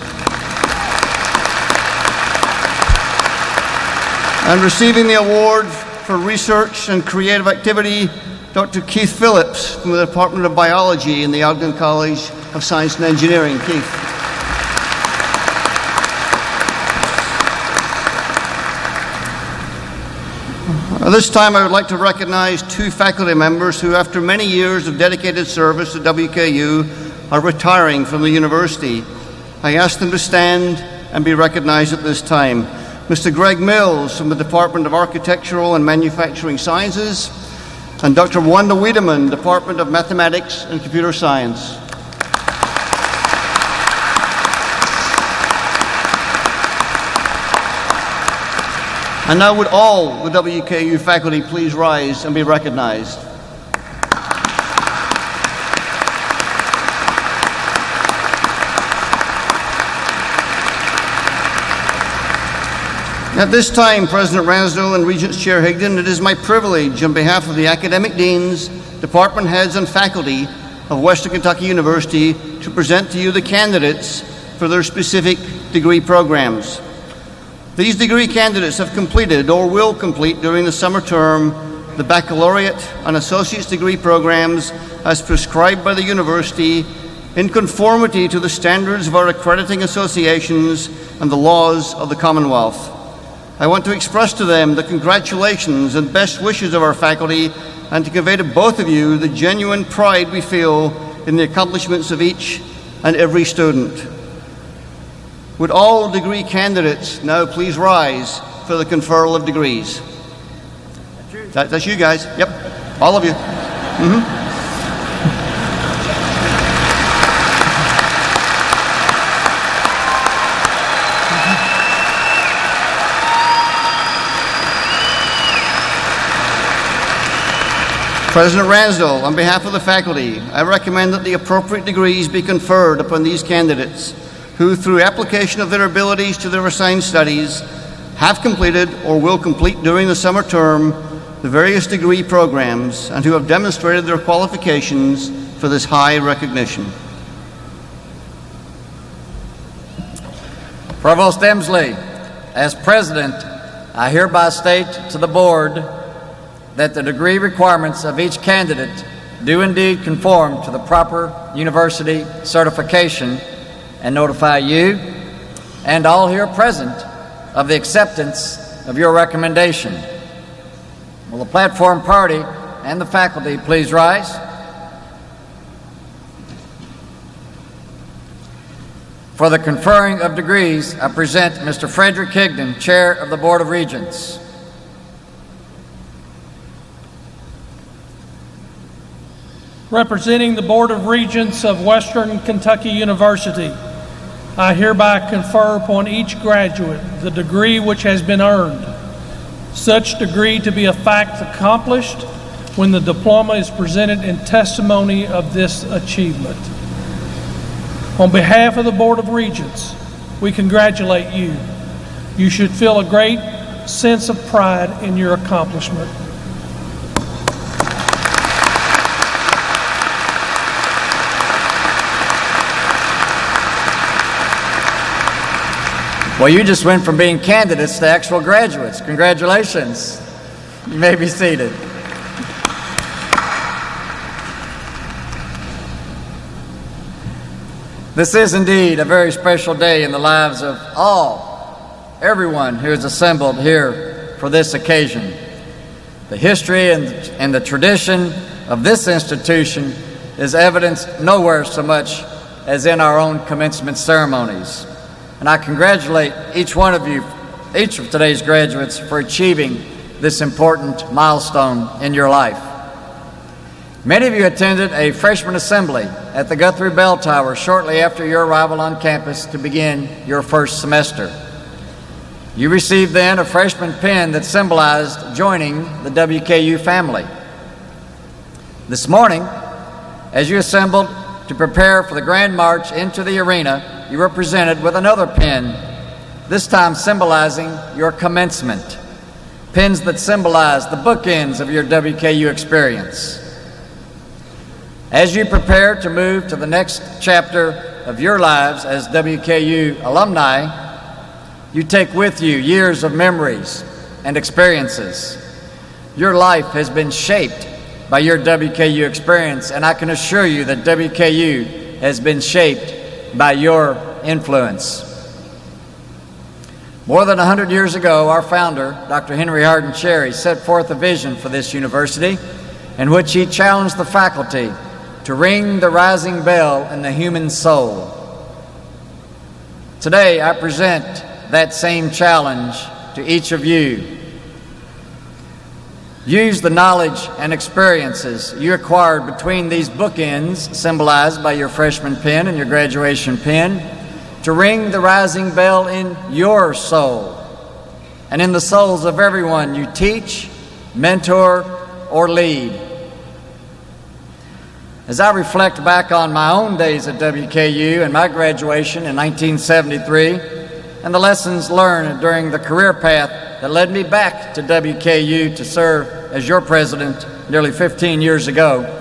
And receiving the award for Research and Creative Activity, Dr. Keith Phillips from the Department of Biology in the Ogden College of Science and Engineering. Keith. At this time, I would like to recognize 2 faculty members who, after many years of dedicated service to WKU, are retiring from the university. I ask them to stand and be recognized at this time. Mr. Greg Mills from the Department of Architectural and Manufacturing Sciences, and Dr. Wanda Wiedemann, Department of Mathematics and Computer Science. And now would all the WKU faculty please rise and be recognized. At this time, President Ransdell and Regents Chair Higdon, it is my privilege on behalf of the academic deans, department heads, and faculty of Western Kentucky University to present to you the candidates for their specific degree programs. These degree candidates have completed or will complete during the summer term the baccalaureate and associate's degree programs as prescribed by the university in conformity to the standards of our accrediting associations and the laws of the Commonwealth. I want to express to them the congratulations and best wishes of our faculty and to convey to both of you the genuine pride we feel in the accomplishments of each and every student. Would all degree candidates now please rise for the conferral of degrees? That's you guys. Yep, all of you. President Ransdell, on behalf of the faculty, I recommend that the appropriate degrees be conferred upon these candidates who, through application of their abilities to their assigned studies, have completed or will complete during the summer term the various degree programs and who have demonstrated their qualifications for this high recognition. Provost Emsley, as president, I hereby state to the board that the degree requirements of each candidate do indeed conform to the proper university certification and notify you and all here present of the acceptance of your recommendation. Will the platform party and the faculty please rise? For the conferring of degrees, I present Mr. Frederick Higdon, Chair of the Board of Regents. Representing the Board of Regents of Western Kentucky University, I hereby confer upon each graduate the degree which has been earned, such degree to be a fact accomplished when the diploma is presented in testimony of this achievement. On behalf of the Board of Regents, we congratulate you. You should feel a great sense of pride in your accomplishment. Well, you just went from being candidates to actual graduates. Congratulations. You may be seated. This is indeed a very special day in the lives of everyone who is assembled here for this occasion. The history and the tradition of this institution is evidenced nowhere so much as in our own commencement ceremonies. And I congratulate each one of you, each of today's graduates, for achieving this important milestone in your life. Many of you attended a freshman assembly at the Guthrie Bell Tower shortly after your arrival on campus to begin your first semester. You received then a freshman pin that symbolized joining the WKU family. This morning, as you assembled to prepare for the Grand March into the arena, you were presented with another pin, this time symbolizing your commencement. Pins that symbolize the bookends of your WKU experience. As you prepare to move to the next chapter of your lives as WKU alumni, you take with you years of memories and experiences. Your life has been shaped by your WKU experience, and I can assure you that WKU has been shaped by your influence. More than 100 years ago, our founder, Dr. Henry Hardin Cherry, set forth a vision for this university in which he challenged the faculty to ring the rising bell in the human soul. Today, I present that same challenge to each of you. Use the knowledge and experiences you acquired between these bookends, symbolized by your freshman pin and your graduation pin, to ring the rising bell in your soul. and in the souls of everyone you teach, mentor, or lead. As I reflect back on my own days at WKU and my graduation in 1973, and the lessons learned during the career path that led me back to WKU to serve as your president nearly 15 years ago,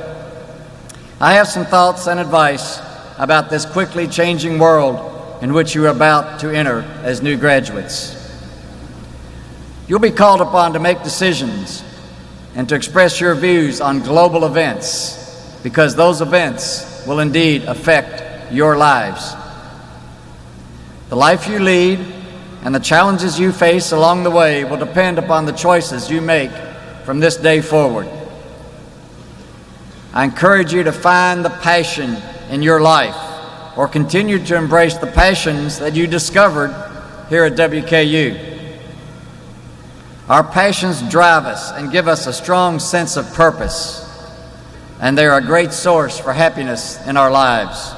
I have some thoughts and advice about this quickly changing world in which you are about to enter as new graduates. You'll be called upon to make decisions and to express your views on global events, because those events will indeed affect your lives. The life you lead and the challenges you face along the way will depend upon the choices you make from this day forward. I encourage you to find the passion in your life, or continue to embrace the passions that you discovered here at WKU. Our passions drive us and give us a strong sense of purpose, and they are a great source for happiness in our lives.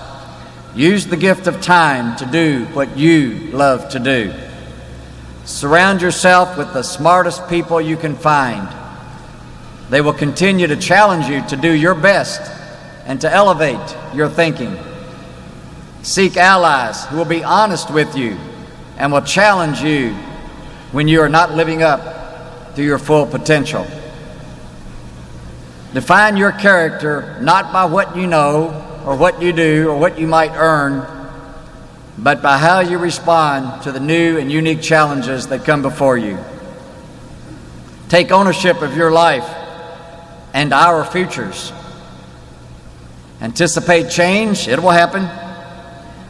Use the gift of time to do what you love to do. Surround yourself with the smartest people you can find. They will continue to challenge you to do your best and to elevate your thinking. Seek allies who will be honest with you and will challenge you when you are not living up to your full potential. Define your character not by what you know or what you do or what you might earn, but by how you respond to the new and unique challenges that come before you. Take ownership of your life and our futures. Anticipate change, it will happen,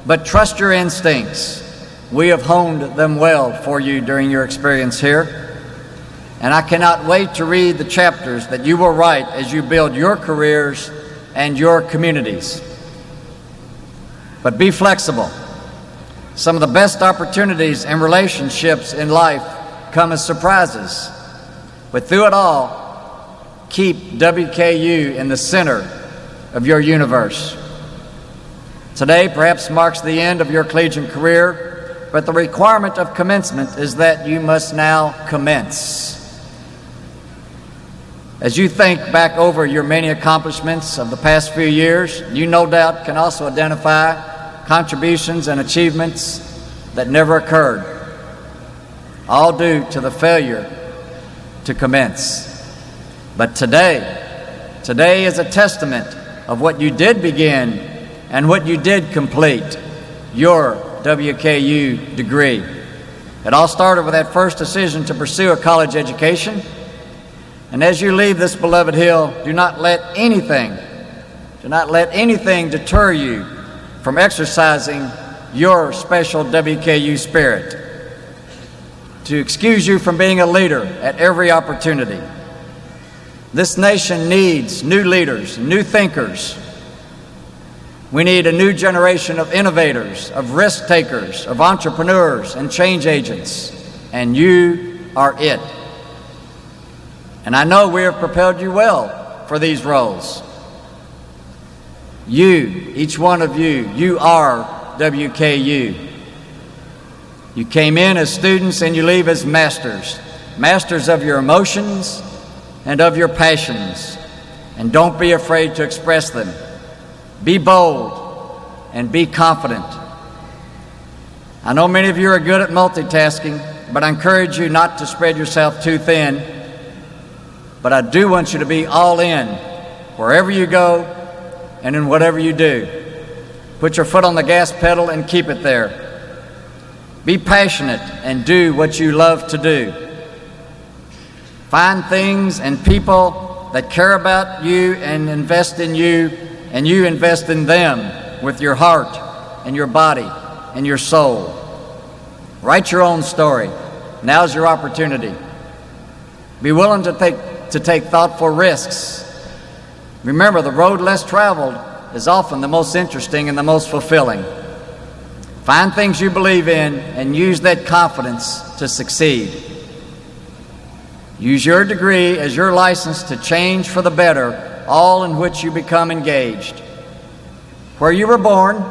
but trust your instincts. We have honed them well for you during your experience here, and I cannot wait to read the chapters that you will write as you build your careers and your communities. But be flexible. Some of the best opportunities and relationships in life come as surprises, but through it all, keep WKU in the center of your universe. Today perhaps marks the end of your collegiate career, but the requirement of commencement is that you must now commence. As you think back over your many accomplishments of the past few years, you no doubt can also identify contributions and achievements that never occurred, all due to the failure to commence. But today is a testament of what you did begin and what you did complete, your WKU degree. It all started with that first decision to pursue a college education. And as you leave this beloved hill, do not let anything deter you from exercising your special WKU spirit, to excuse you from being a leader at every opportunity. This nation needs new leaders, new thinkers. We need a new generation of innovators, of risk takers, of entrepreneurs and change agents, and you are it. And I know we have prepared you well for these roles. You, each one of you are WKU. You came in as students and you leave as masters, masters of your emotions and of your passions. And don't be afraid to express them. Be bold and be confident. I know many of you are good at multitasking, but I encourage you not to spread yourself too thin. But I do want you to be all in wherever you go and in whatever you do. Put your foot on the gas pedal and keep it there. Be passionate and do what you love to do. Find things and people that care about you and invest in you, and you invest in them with your heart and your body and your soul. Write your own story. Now's your opportunity. Be willing to take thoughtful risks. Remember, the road less traveled is often the most interesting and the most fulfilling. Find things you believe in and use that confidence to succeed. Use your degree as your license to change for the better, all in which you become engaged. Where you were born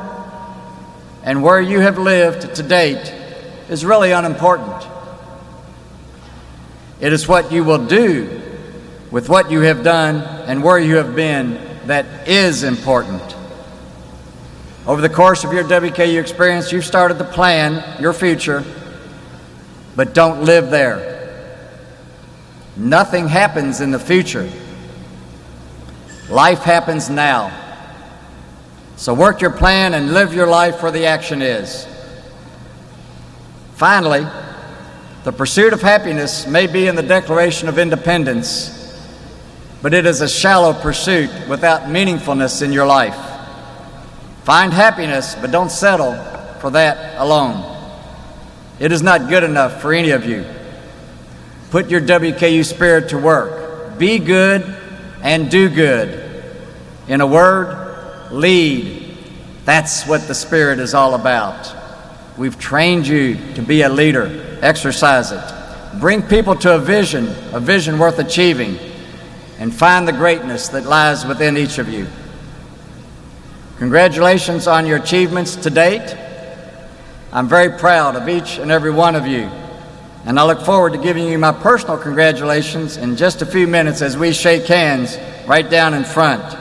and where you have lived to date is really unimportant. It is what you will do with what you have done and where you have been that is important. Over the course of your WKU experience, you've started to plan your future, but don't live there. Nothing happens in the future. Life happens now. So work your plan and live your life where the action is. Finally, the pursuit of happiness may be in the Declaration of Independence, but it is a shallow pursuit without meaningfulness in your life. Find happiness, but don't settle for that alone. It is not good enough for any of you. Put your WKU spirit to work. Be good and do good. In a word, lead. That's what the Spirit is all about. We've trained you to be a leader. Exercise it. Bring people to a vision worth achieving, and find the greatness that lies within each of you. Congratulations on your achievements to date. I'm very proud of each and every one of you, and I look forward to giving you my personal congratulations in just a few minutes as we shake hands right down in front.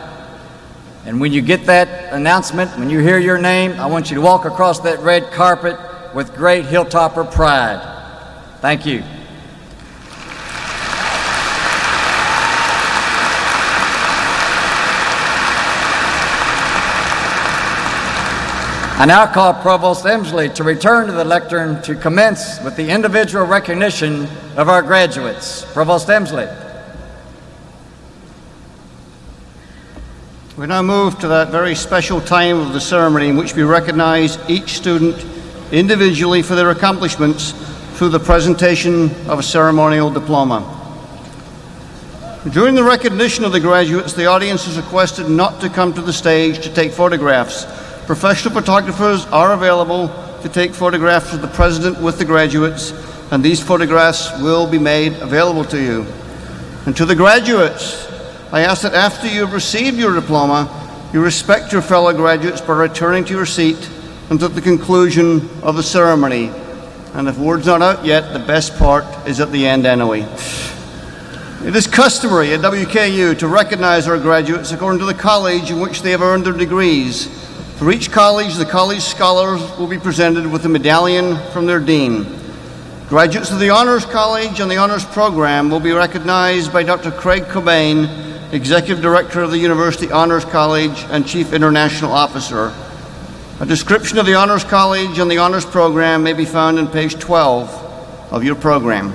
And when you get that announcement, when you hear your name, I want you to walk across that red carpet with great Hilltopper pride. Thank you. I now call Provost Emsley to return to the lectern to commence with the individual recognition of our graduates. Provost Emsley. We now move to that very special time of the ceremony in which we recognize each student individually for their accomplishments through the presentation of a ceremonial diploma. During the recognition of the graduates, the audience is requested not to come to the stage to take photographs. Professional photographers are available to take photographs of the president with the graduates, and these photographs will be made available to you. And to the graduates, I ask that after you have received your diploma, you respect your fellow graduates by returning to your seat until the conclusion of the ceremony. And if word's not out yet, the best part is at the end anyway. It is customary at WKU to recognize our graduates according to the college in which they have earned their degrees. For each college, the college scholars will be presented with a medallion from their dean. Graduates of the Honors College and the Honors Program will be recognized by Dr. Craig Cobain, Executive Director of the University Honors College and Chief International Officer. A description of the Honors College and the Honors Program may be found on page 12 of your program.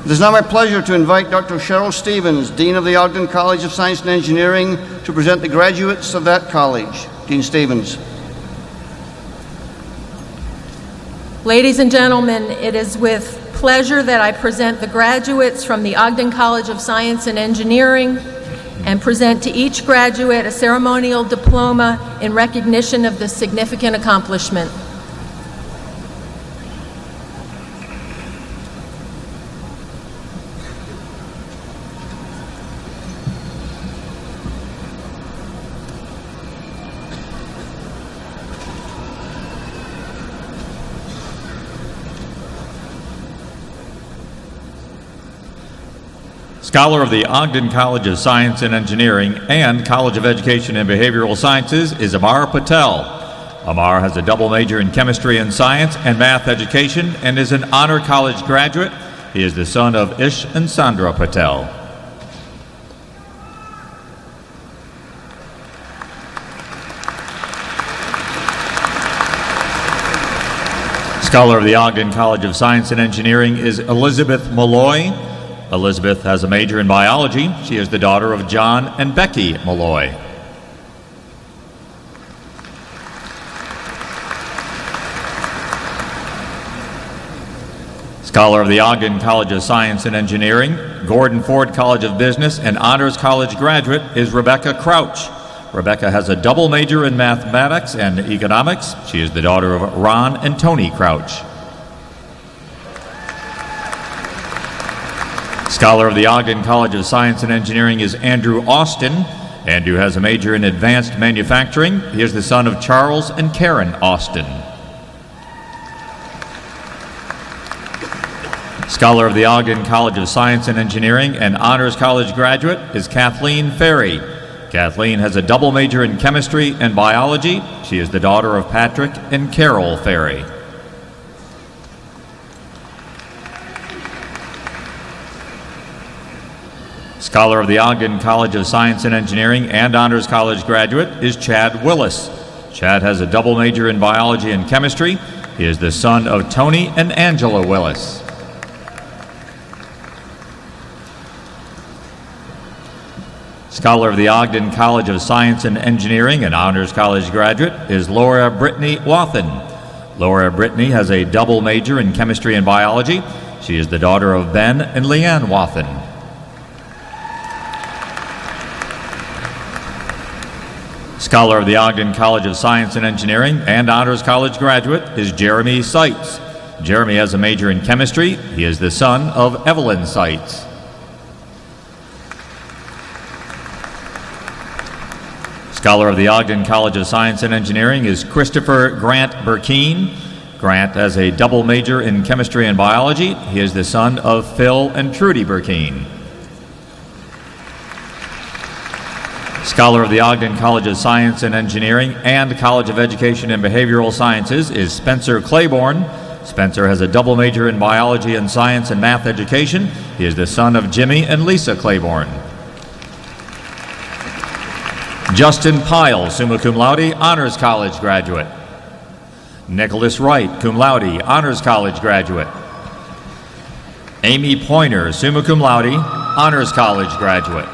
It is now my pleasure to invite Dr. Cheryl Stevens, Dean of the Ogden College of Science and Engineering, to present the graduates of that college. Dean Stevens. Ladies and gentlemen, it is with pleasure that I present the graduates from the Ogden College of Science and Engineering and present to each graduate a ceremonial diploma in recognition of this significant accomplishment. Scholar of the Ogden College of Science and Engineering and College of Education and Behavioral Sciences is Amar Patel. Amar has a double major in chemistry and science and math education and is an honor college graduate. He is the son of Ish and Sandra Patel. Scholar of the Ogden College of Science and Engineering is Elizabeth Malloy. Elizabeth has a major in biology. She is the daughter of John and Becky Malloy. Scholar of the Ogden College of Science and Engineering, Gordon Ford College of Business, and Honors College graduate is Rebecca Crouch. Rebecca has a double major in mathematics and economics. She is the daughter of Ron and Tony Crouch. Scholar of the Ogden College of Science and Engineering is Andrew Austin. Andrew has a major in advanced manufacturing. He is the son of Charles and Karen Austin. Scholar of the Ogden College of Science and Engineering and Honors College graduate is Kathleen Ferry. Kathleen has a double major in chemistry and biology. She is the daughter of Patrick and Carol Ferry. Scholar of the Ogden College of Science and Engineering and Honors College graduate is Chad Willis. Chad has a double major in biology and chemistry. He is the son of Tony and Angela Willis. Scholar of the Ogden College of Science and Engineering and Honors College graduate is Laura Brittany Wathen. Laura Brittany has a double major in chemistry and biology. She is the daughter of Ben and Leanne Wathen. Scholar of the Ogden College of Science and Engineering and Honors College graduate is Jeremy Seitz. Jeremy has a major in chemistry. He is the son of Evelyn Seitz. Scholar of the Ogden College of Science and Engineering is Christopher Grant Burkeen. Grant has a double major in chemistry and biology. He is the son of Phil and Trudy Burkeen. Scholar of the Ogden College of Science and Engineering and College of Education and Behavioral Sciences is Spencer Claiborne. Spencer has a double major in biology and science and math education. He is the son of Jimmy and Lisa Claiborne. Justin Pyle, summa cum laude, Honors College graduate. Nicholas Wright, cum laude, Honors College graduate. Amy Pointer, summa cum laude, Honors College graduate.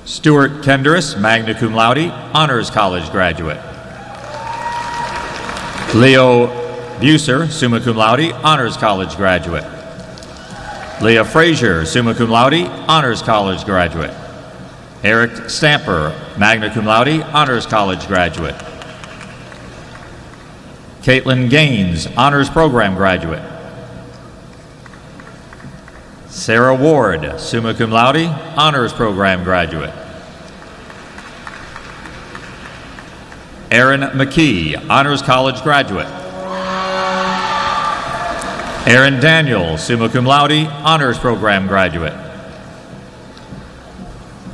Stuart Kendris, magna cum laude, Honors College graduate. Leo Buser, summa cum laude, Honors College graduate. Leah Frazier, summa cum laude, Honors College graduate. Eric Stamper, magna cum laude, Honors College graduate. Caitlin Gaines, Honors Program graduate. Sarah Ward, summa cum laude, Honors Program graduate. Aaron McKee, Honors College graduate. Aaron Daniel, summa cum laude, Honors Program graduate.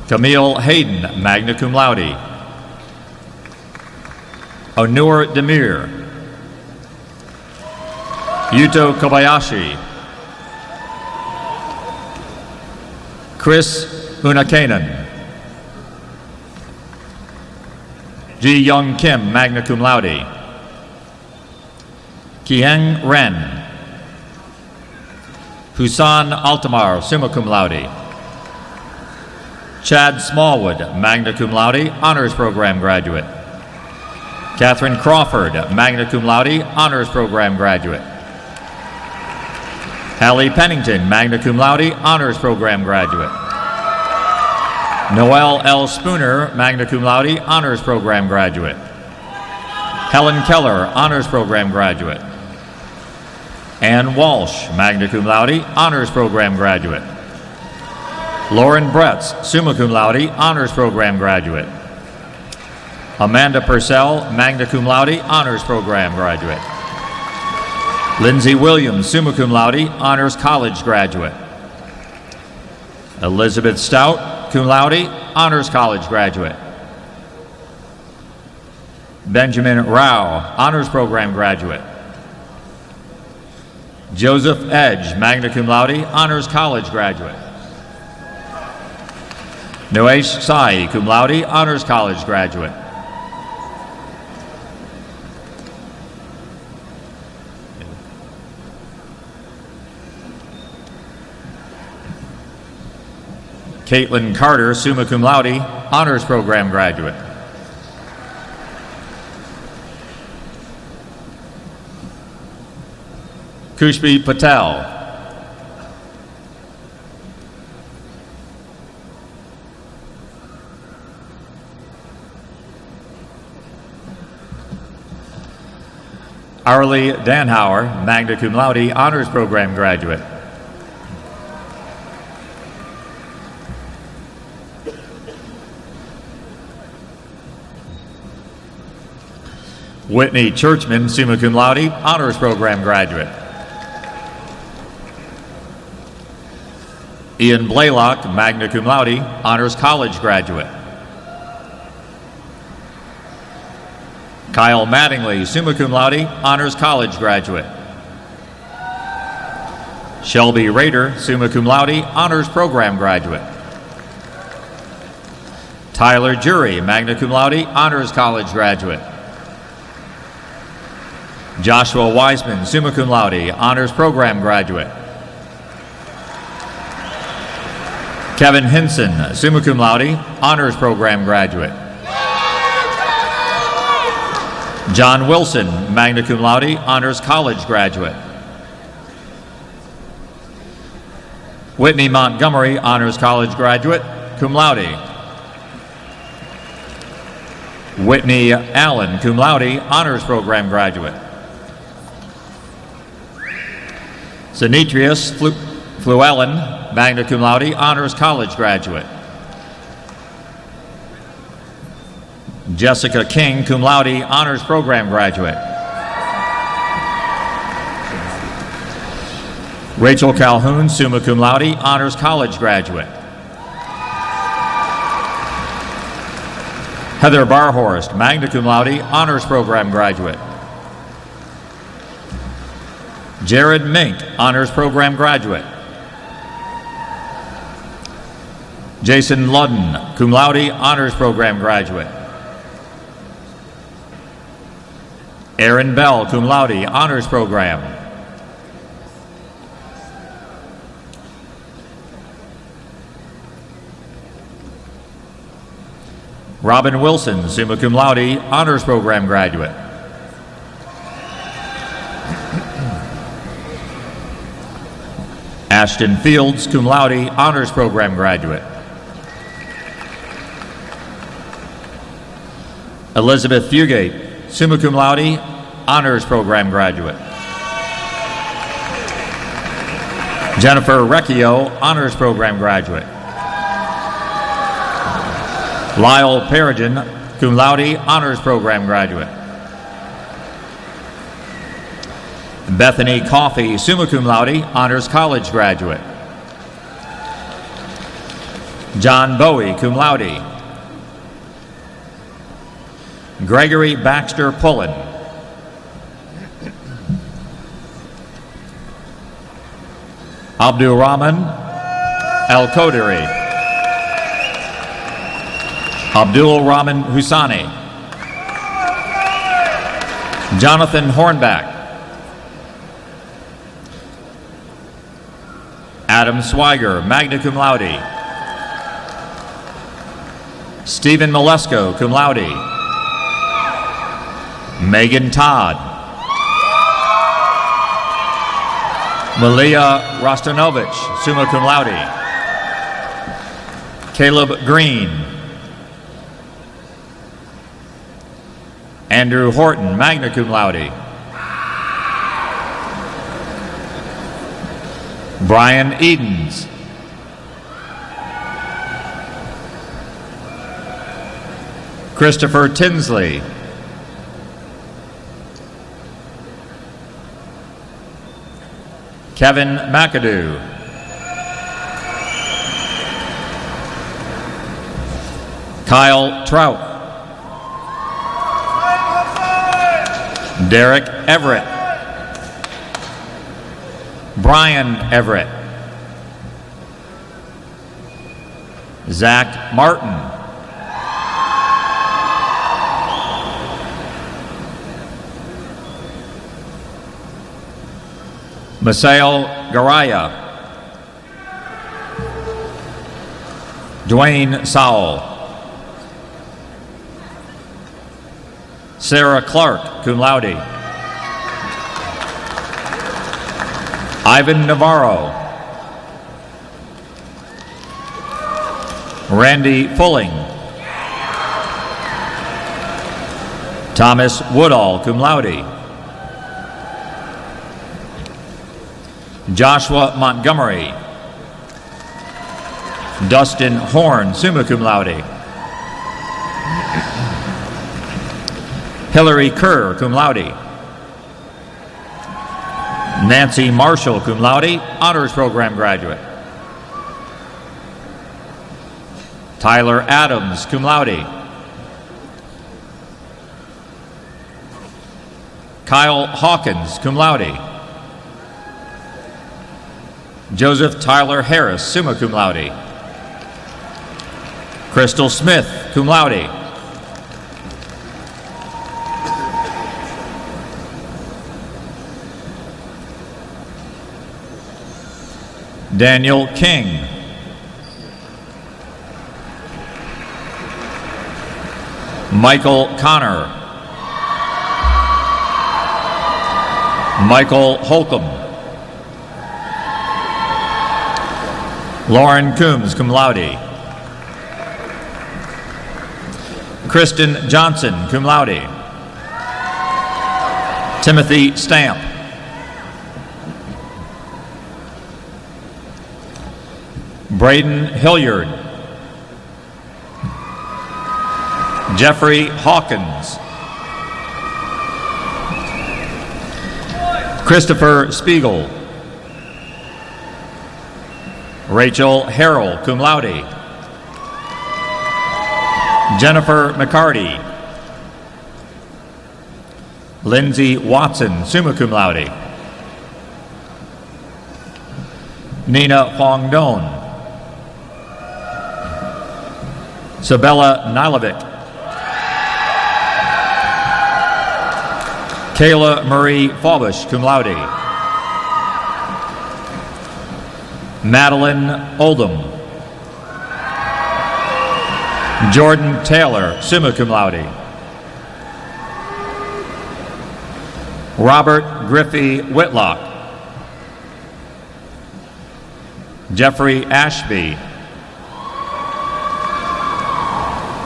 Camille Hayden, magna cum laude. Onur Demir. Yuto Kobayashi. Chris Unakanen. Ji Young Kim, magna cum laude. Kieng Ren. Husan Altamar, summa cum laude. Chad Smallwood, magna cum laude, Honors Program graduate. Catherine Crawford, magna cum laude, Honors Program graduate. Hallie Pennington, magna cum laude, Honors Program graduate. Noelle L. Spooner, magna cum laude, Honors Program graduate. Helen Keller, Honors Program graduate. Ann Walsh, magna cum laude, Honors Program graduate. Lauren Bretz, summa cum laude, Honors Program graduate. Amanda Purcell, magna cum laude, Honors Program graduate. Lindsay Williams, summa cum laude, Honors College graduate. Elizabeth Stout, cum laude, Honors College graduate. Benjamin Rao, Honors Program graduate. Joseph Edge, magna cum laude, Honors College graduate. Noesh Sai, cum laude, Honors College graduate. Caitlin Carter, summa cum laude, Honors Program graduate. Kushbi Patel. Arlie Danhauer, magna cum laude, Honors Program graduate. Whitney Churchman, summa cum laude, honors program graduate. Ian Blaylock, magna cum laude, honors college graduate. Kyle Mattingly, summa cum laude, honors college graduate. Shelby Rader, summa cum laude, honors program graduate. Tyler Jury, magna cum laude, honors college graduate. Joshua Wiseman, summa cum laude, honors program graduate. Kevin Hinson, summa cum laude, honors program graduate. John Wilson, magna cum laude, honors college graduate. Whitney Montgomery, honors college graduate, cum laude. Whitney Allen, cum laude, honors program graduate. Demetrius Fluellen, magna cum laude, honors college graduate. Jessica King, cum laude, honors program graduate. Rachel Calhoun, summa cum laude, honors college graduate. Heather Barhorst, magna cum laude, honors program graduate. Jared Mink, honors program graduate. Jason Ludden, cum laude, honors program graduate. Aaron Bell, cum laude, honors program. Robin Wilson, summa cum laude, honors program graduate. Ashton Fields, cum laude, honors program graduate. Elizabeth Fugate, summa cum laude, honors program graduate. Jennifer Recchio, honors program graduate. Lyle Perrigan, cum laude, honors program graduate. Bethany Coffey, summa cum laude, honors college graduate. John Bowie, cum laude. Gregory Baxter Pullen. Abdul Rahman Al Qadiri. Abdul Rahman Husani. Jonathan Hornback. Adam Swiger, magna cum laude. Stephen Malesko, cum laude. Megan Todd. Malia Rostanovich, summa cum laude. Caleb Green. Andrew Horton, magna cum laude. Brian Edens. Christopher Tinsley. Kevin McAdoo. Kyle Trout. Derek Everett. Brian Everett. Zach Martin. Masael Garaya. Dwayne Sowell. Sarah Clark, cum laude. Ivan Navarro. Randy Fulling. Thomas Woodall, cum laude. Joshua Montgomery. Dustin Horn, summa cum laude. Hillary Kerr, cum laude. Nancy Marshall, cum laude, honors program graduate. Tyler Adams, cum laude. Kyle Hawkins, cum laude. Joseph Tyler Harris, summa cum laude. Crystal Smith, cum laude. Daniel King. Michael Connor. Michael Holcomb. Lauren Coombs, cum laude. Kristen Johnson, cum laude. Timothy Stamp. Braden Hilliard. Jeffrey Hawkins. Christopher Spiegel. Rachel Harrell, cum laude. Jennifer McCarty. Lindsay Watson, summa cum laude. Nina Huang Don. Sabella Nilovic. Kayla Marie Faubish, cum laude. Madeline Oldham. Jordan Taylor, summa cum laude. Robert Griffey Whitlock. Jeffrey Ashby.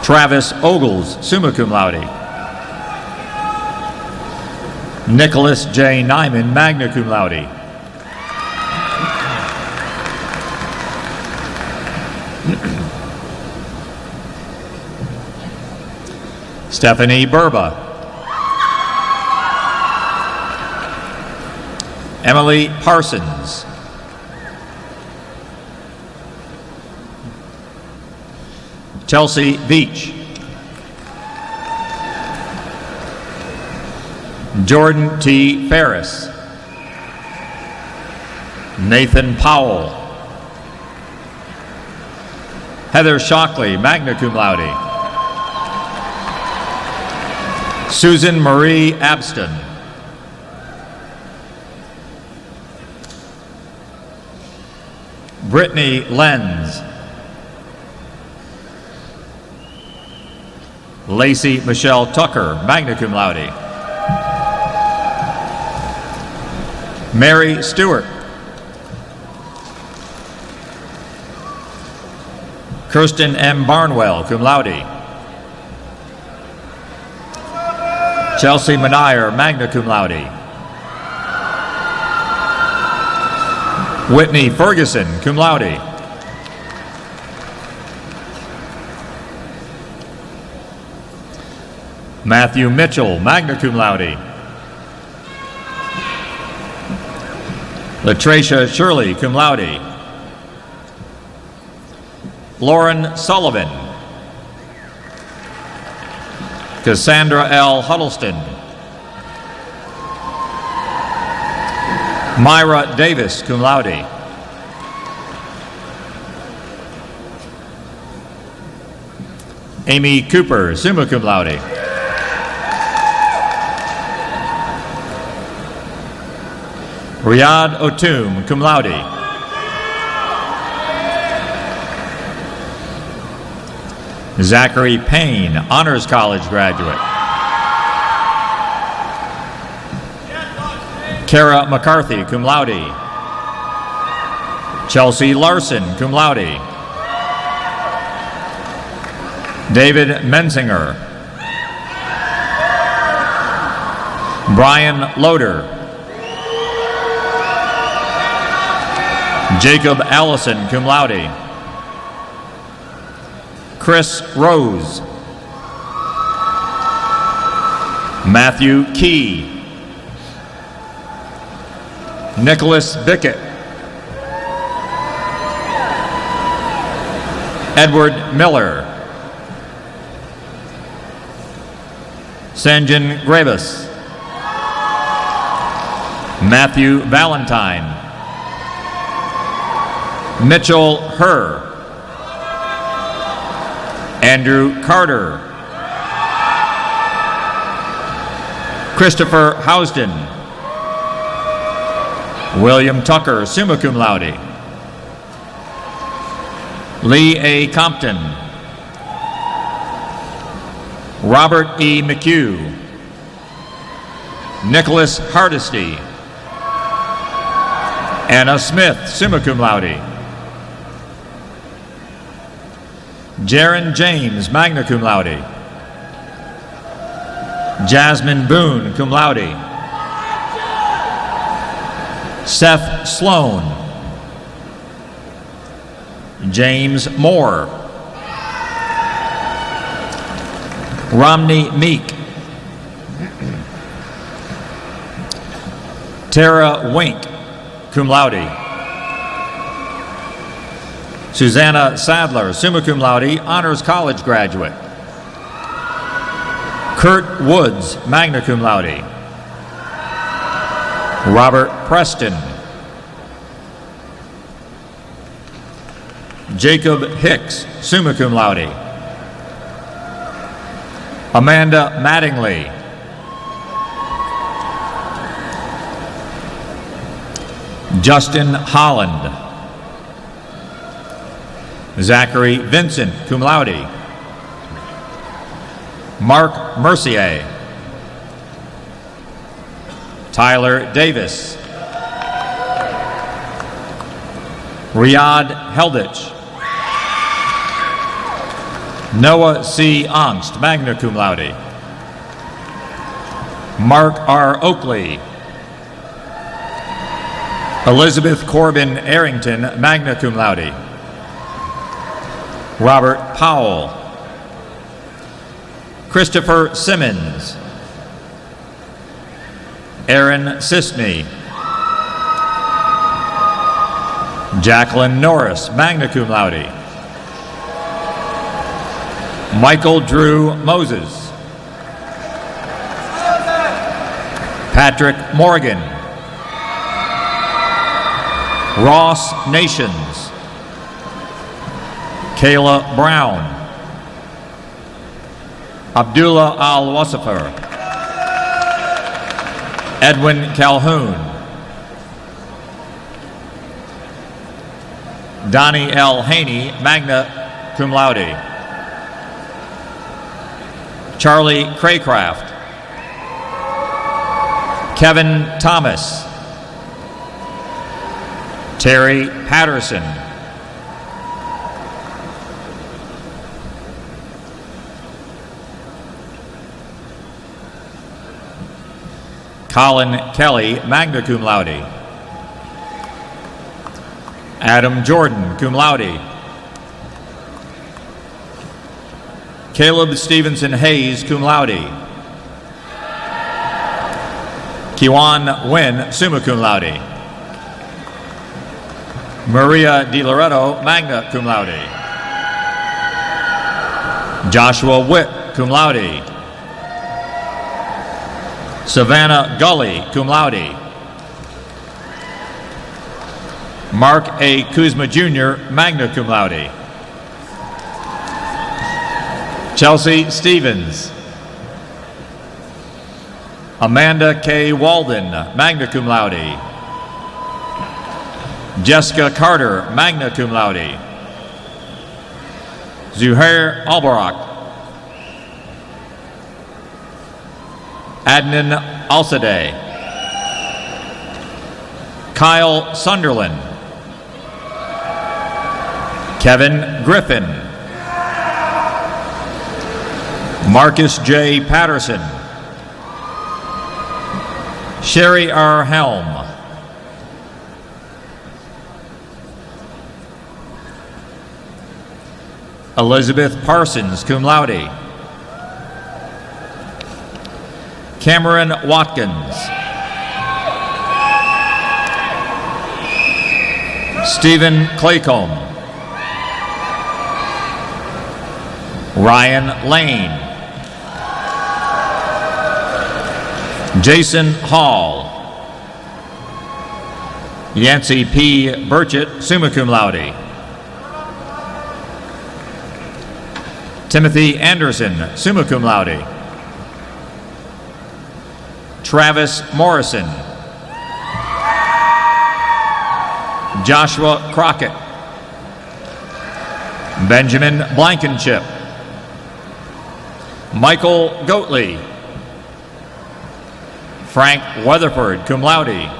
Travis Ogles, summa cum laude. Nicholas J. Nyman, magna cum laude. Stephanie Burba. Emily Parsons. Chelsea Beach. Jordan T. Ferris. Nathan Powell. Heather Shockley, magna cum laude. Susan Marie Abston. Brittany Lenz. Lacey Michelle Tucker, magna cum laude. Mary Stewart. Kirsten M. Barnwell, cum laude. Chelsea Manier, magna cum laude. Whitney Ferguson, cum laude. Matthew Mitchell, magna cum laude. Latricia Shirley, cum laude. Lauren Sullivan. Cassandra L. Huddleston. Myra Davis, cum laude. Amy Cooper, summa cum laude. Riyadh Otum, cum laude. Zachary Payne, Honors College graduate. Kara McCarthy, cum laude. Chelsea Larson, cum laude. David Menzinger. Brian Loader. Jacob Allison, cum laude. Chris Rose. Matthew Key, Nicholas Bickett, Edward Miller, Sanjan Gravis, Matthew Valentine, Mitchell Herr, Andrew Carter, Christopher Housden, William Tucker, summa cum laude, Lee A. Compton, Robert E. McHugh, Nicholas Hardesty, Anna Smith, summa cum laude, Jaron James, magna cum laude, Jasmine Boone, cum laude, Seth Sloan, James Moore, Romney Meek, Tara Wink, cum laude, Susanna Sadler, summa cum laude, Honors College graduate, Kurt Woods, magna cum laude, Robert Preston, Jacob Hicks, summa cum laude, Amanda Mattingly, Justin Holland, Zachary Vincent, cum laude, Mark Mercier, Tyler Davis, Riyadh Helditch, Noah C. Angst, magna cum laude, Mark R. Oakley, Elizabeth Corbin Arrington, magna cum laude, Robert Powell, Christopher Simmons, Aaron Sisney, Jacqueline Norris, magna cum laude, Michael Drew Moses, Patrick Morgan, Ross Nations, Kayla Brown, Abdullah Al-Wasifar, Edwin Calhoun, Donnie L. Haney, magna cum laude, Charlie Craycraft, Kevin Thomas, Terry Patterson, Colin Kelly, magna cum laude, Adam Jordan, cum laude, Caleb Stevenson Hayes, cum laude, Kiwan Nguyen, summa cum laude, Maria Di Loretto, magna cum laude, Joshua Witt, cum laude, Savannah Gully, cum laude, Mark A. Kuzma Jr., magna cum laude, Chelsea Stevens, Amanda K. Walden, magna cum laude, Jessica Carter, magna cum laude, Zuhair Albarak, Adnan Alsadeh, Kyle Sunderland, Kevin Griffin, Marcus J. Patterson, Sherry R. Helm, Elizabeth Parsons, cum laude, Cameron Watkins. Stephen Claycomb. Ryan Lane. Jason Hall. Yancey P. Burchett, summa cum laude. Timothy Anderson, summa cum laude. Travis Morrison. Joshua Crockett. Benjamin Blankenship. Michael Goatley. Frank Weatherford, cum laude.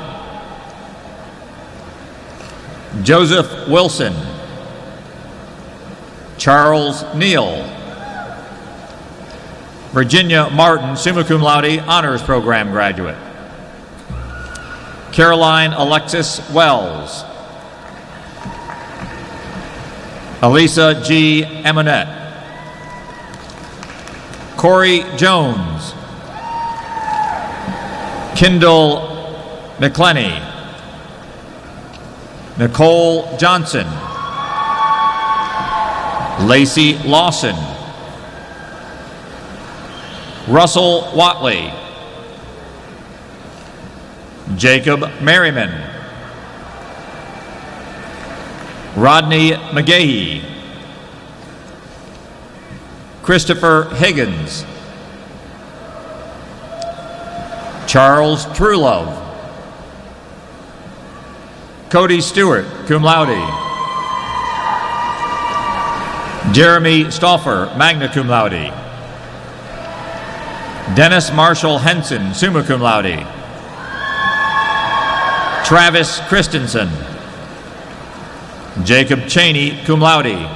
Joseph Wilson. Charles Neal. Virginia Martin, summa cum laude, honors program graduate. Caroline Alexis Wells. Elisa G. Eminette. Corey Jones. Kendall McClenny. Nicole Johnson. Lacey Lawson. Russell Watley. Jacob Merriman. Rodney McGahee. Christopher Higgins. Charles Trulove. Cody Stewart, cum laude. Jeremy Stauffer, magna cum laude. Dennis Marshall Henson, summa cum laude. Travis Christensen. Jacob Cheney, cum laude.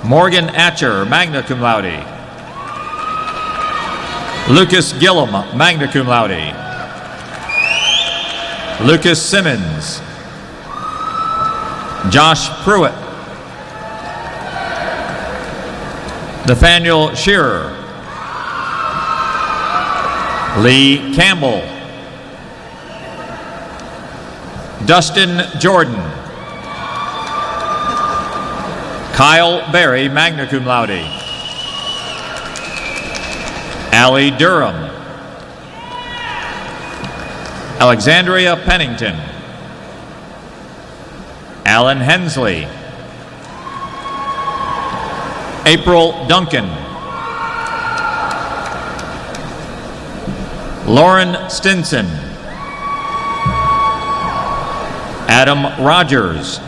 Morgan Atcher, magna cum laude. Lucas Gillum, magna cum laude. Lucas Simmons. Josh Pruitt. Nathaniel Shearer. Lee Campbell. Dustin Jordan. Kyle Berry, magna cum laude. Allie Durham. Alexandria Pennington. Alan Hensley. April Duncan. Lauren Stinson. Adam Rogers.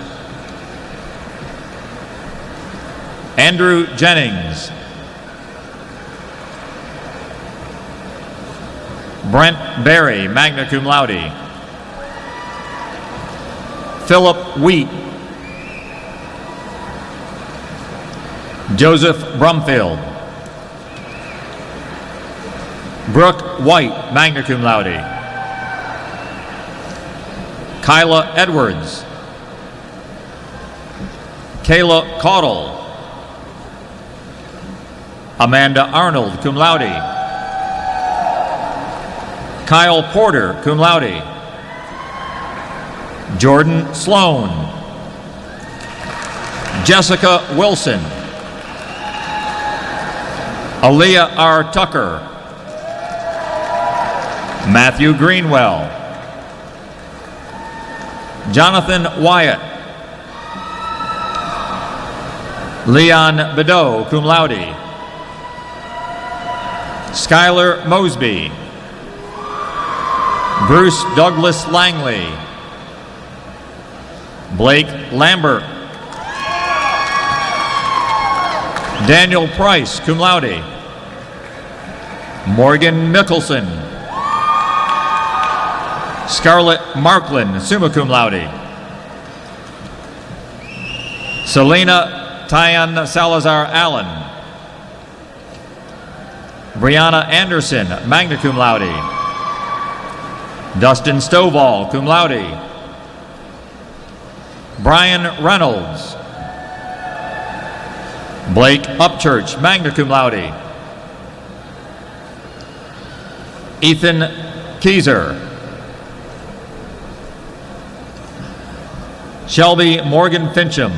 Andrew Jennings. Brent Berry, magna cum laude. Philip Wheat. Joseph Brumfield. Brooke White, magna cum laude. Kyla Edwards. Kayla Caudle. Amanda Arnold, cum laude. Kyle Porter, cum laude. Jordan Sloan. Jessica Wilson. Aaliyah R. Tucker. Matthew Greenwell. Jonathan Wyatt. Leon Bedeau, cum laude. Skylar Mosby. Bruce Douglas Langley. Blake Lambert. Daniel Price, cum laude. Morgan Mickelson. Scarlett Markland, summa cum laude. Selena Tyan Salazar Allen. Brianna Anderson, magna cum laude. Dustin Stovall, cum laude. Brian Reynolds. Blake Upchurch, magna cum laude. Ethan Keyser. Shelby Morgan Fincham.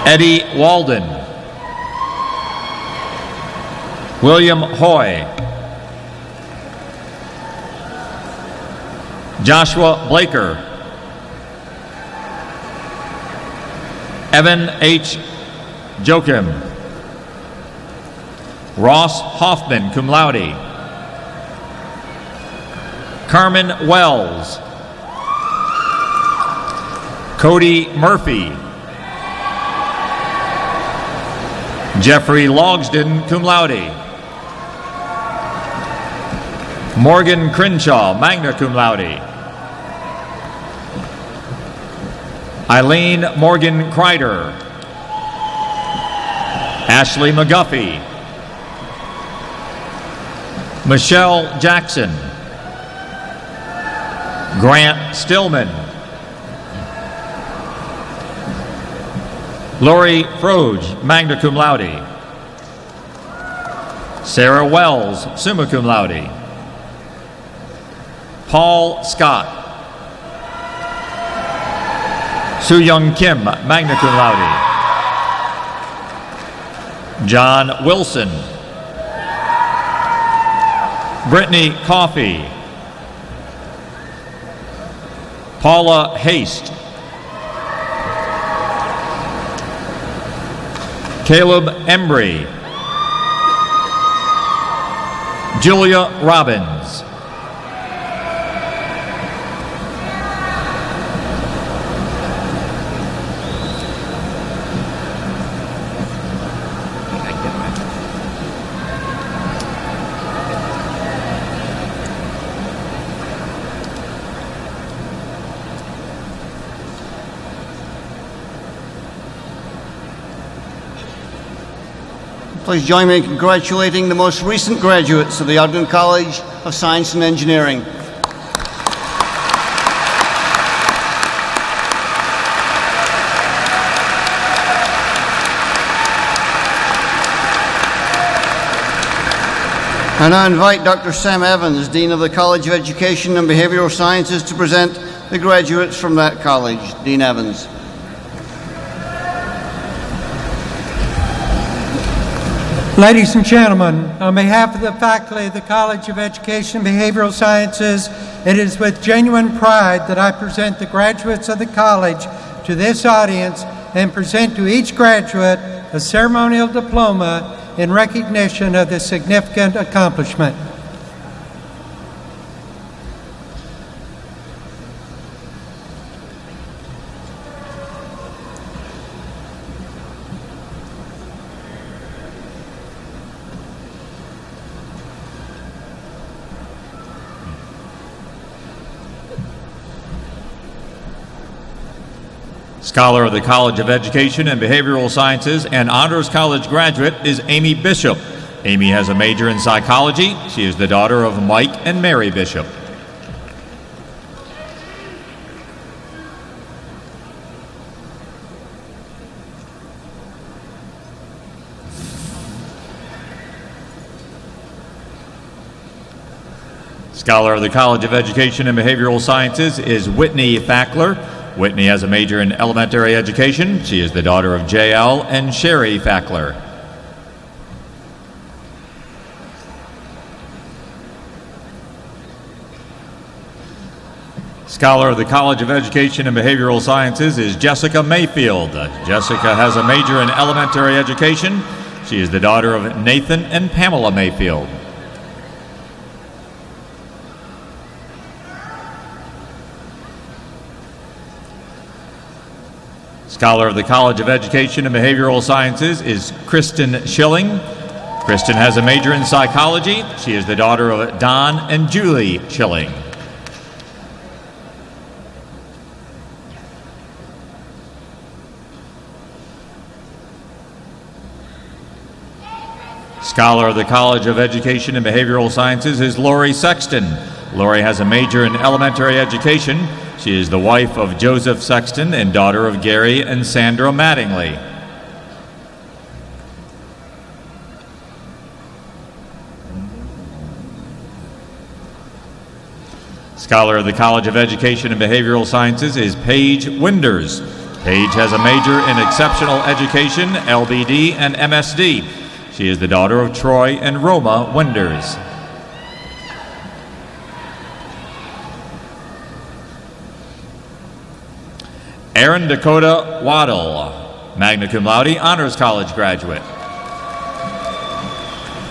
Eddie Walden. William Hoy. Joshua Blaker. Evan H. Joachim. Ross Hoffman, cum laude. Carmen Wells. Cody Murphy. Jeffrey Logsden, cum laude. Morgan Crenshaw, magna cum laude. Eileen Morgan Kreider. Ashley McGuffey. Michelle Jackson. Grant Stillman. Lori Froge, magna cum laude. Sarah Wells, summa cum laude. Paul Scott. Soo Young Kim, magna cum laude. John Wilson. Brittany Coffey. Paula Haste. Caleb Embry. Julia Robbins. Please join me in congratulating the most recent graduates of the Ogden College of Science and Engineering. And I invite Dr. Sam Evans, Dean of the College of Education and Behavioral Sciences, to present the graduates from that college. Dean Evans. Ladies and gentlemen, on behalf of the faculty of the College of Education and Behavioral Sciences, it is with genuine pride that I present the graduates of the college to this audience and present to each graduate a ceremonial diploma in recognition of this significant accomplishment. Scholar of the College of Education and Behavioral Sciences and Honors College graduate is Amy Bishop. Amy has a major in psychology. She is the daughter of Mike and Mary Bishop. Scholar of the College of Education and Behavioral Sciences is Whitney Fackler. Whitney has a major in elementary education. She is the daughter of J.L. and Sherry Fackler. Scholar of the College of Education and Behavioral Sciences is Jessica Mayfield. Jessica has a major in elementary education. She is the daughter of Nathan and Pamela Mayfield. Scholar of the College of Education and Behavioral Sciences is Kristen Schilling. Kristen has a major in psychology. She is the daughter of Don and Julie Schilling. Scholar of the College of Education and Behavioral Sciences is Lori Sexton. Lori has a major in elementary education. She is the wife of Joseph Sexton and daughter of Gary and Sandra Mattingly. Scholar of the College of Education and Behavioral Sciences is Paige Winders. Paige has a major in Exceptional Education, LBD, and MSD. She is the daughter of Troy and Roma Winders. Aaron Dakota Waddle, magna cum laude, Honors College graduate.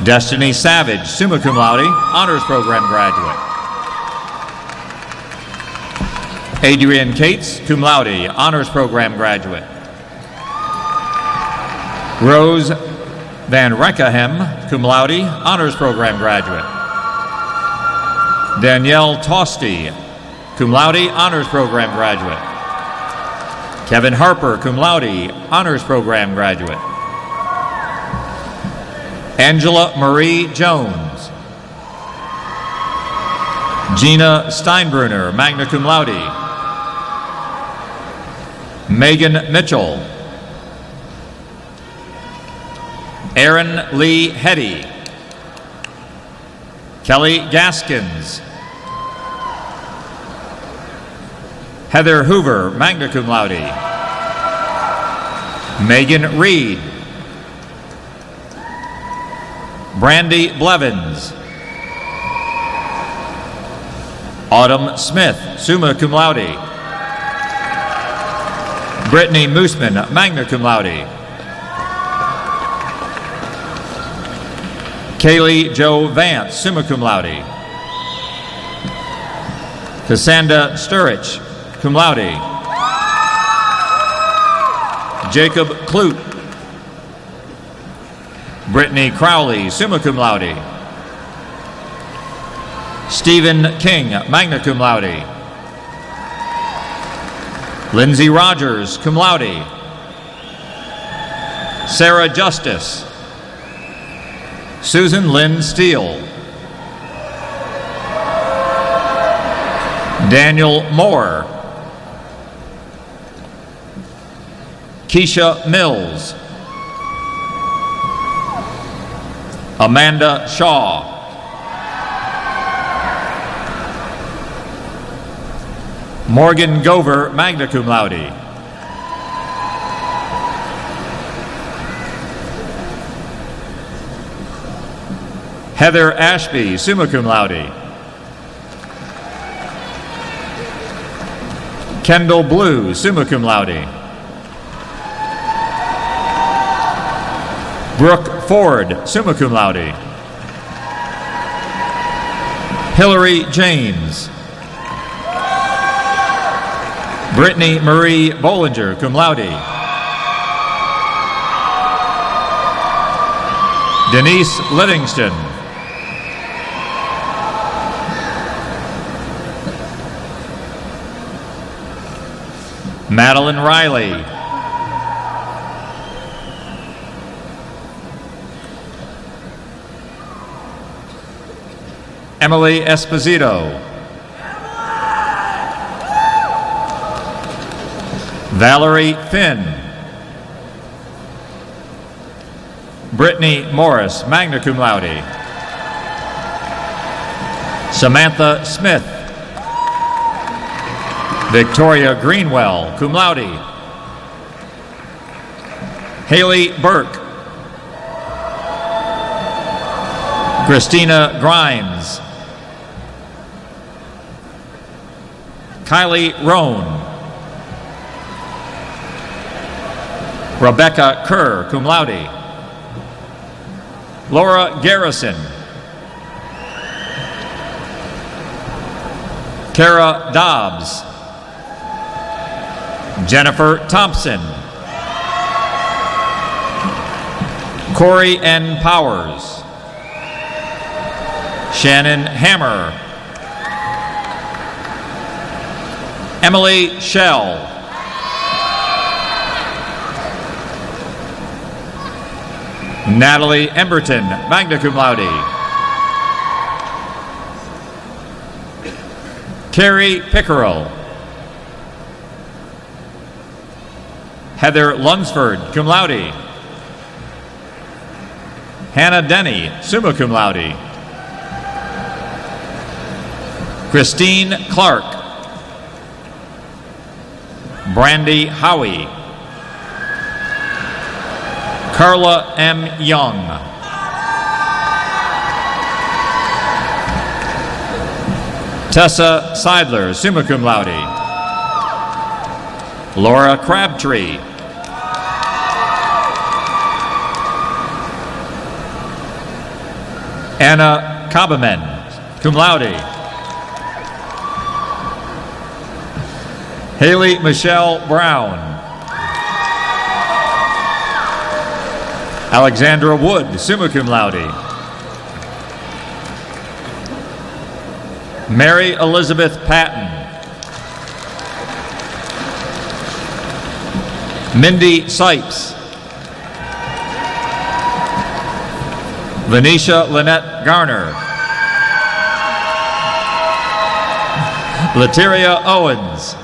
Destiny Savage, summa cum laude, Honors Program graduate. Adrian Cates, cum laude, Honors Program graduate. Rose Van Reckehem, cum laude, Honors Program graduate. Danielle Tosti, cum laude, Honors Program graduate. Kevin Harper, cum laude, Honors Program graduate. Angela Marie Jones. Gina Steinbrunner, magna cum laude. Megan Mitchell. Aaron Lee Hetty. Kelly Gaskins. Heather Hoover, magna cum laude. Megan Reed. Brandy Blevins. Autumn Smith, summa cum laude. Brittany Mooseman, magna cum laude. Kaylee Jo Vance, summa cum laude. Cassandra Sturridge, cum laude. Jacob Clute. Brittany Crowley, summa cum laude. Stephen King, magna cum laude. Lindsay Rogers, cum laude. Sarah Justice. Susan Lynn Steele. Daniel Moore. Keisha Mills. Amanda Shaw. Morgan Gover, magna cum laude. Heather Ashby, summa cum laude. Kendall Blue, summa cum laude. Brooke Ford, summa cum laude. Hillary James. Brittany Marie Bollinger, cum laude. Denise Livingston. Madeline Riley. Emily Esposito. Valerie Finn. Brittany Morris, magna cum laude. Samantha Smith. Victoria Greenwell, cum laude. Haley Burke. Christina Grimes. Kylie Roan. Rebecca Kerr, cum laude. Laura Garrison. Kara Dobbs. Jennifer Thompson. Corey N. Powers. Shannon Hammer. Emily Shell. Natalie Emberton, magna cum laude. Carrie Pickerel. Heather Lunsford, cum laude. Hannah Denny, summa cum laude. Christine Clark. Brandy Howie. Carla M. Young. Tessa Seidler, summa cum laude. Laura Crabtree. Anna Kabamen, cum laude. Haley Michelle Brown. Alexandra Wood, summa cum laude. Mary Elizabeth Patton. Mindy Sipes. Venetia Lynette Garner. Lateria Owens.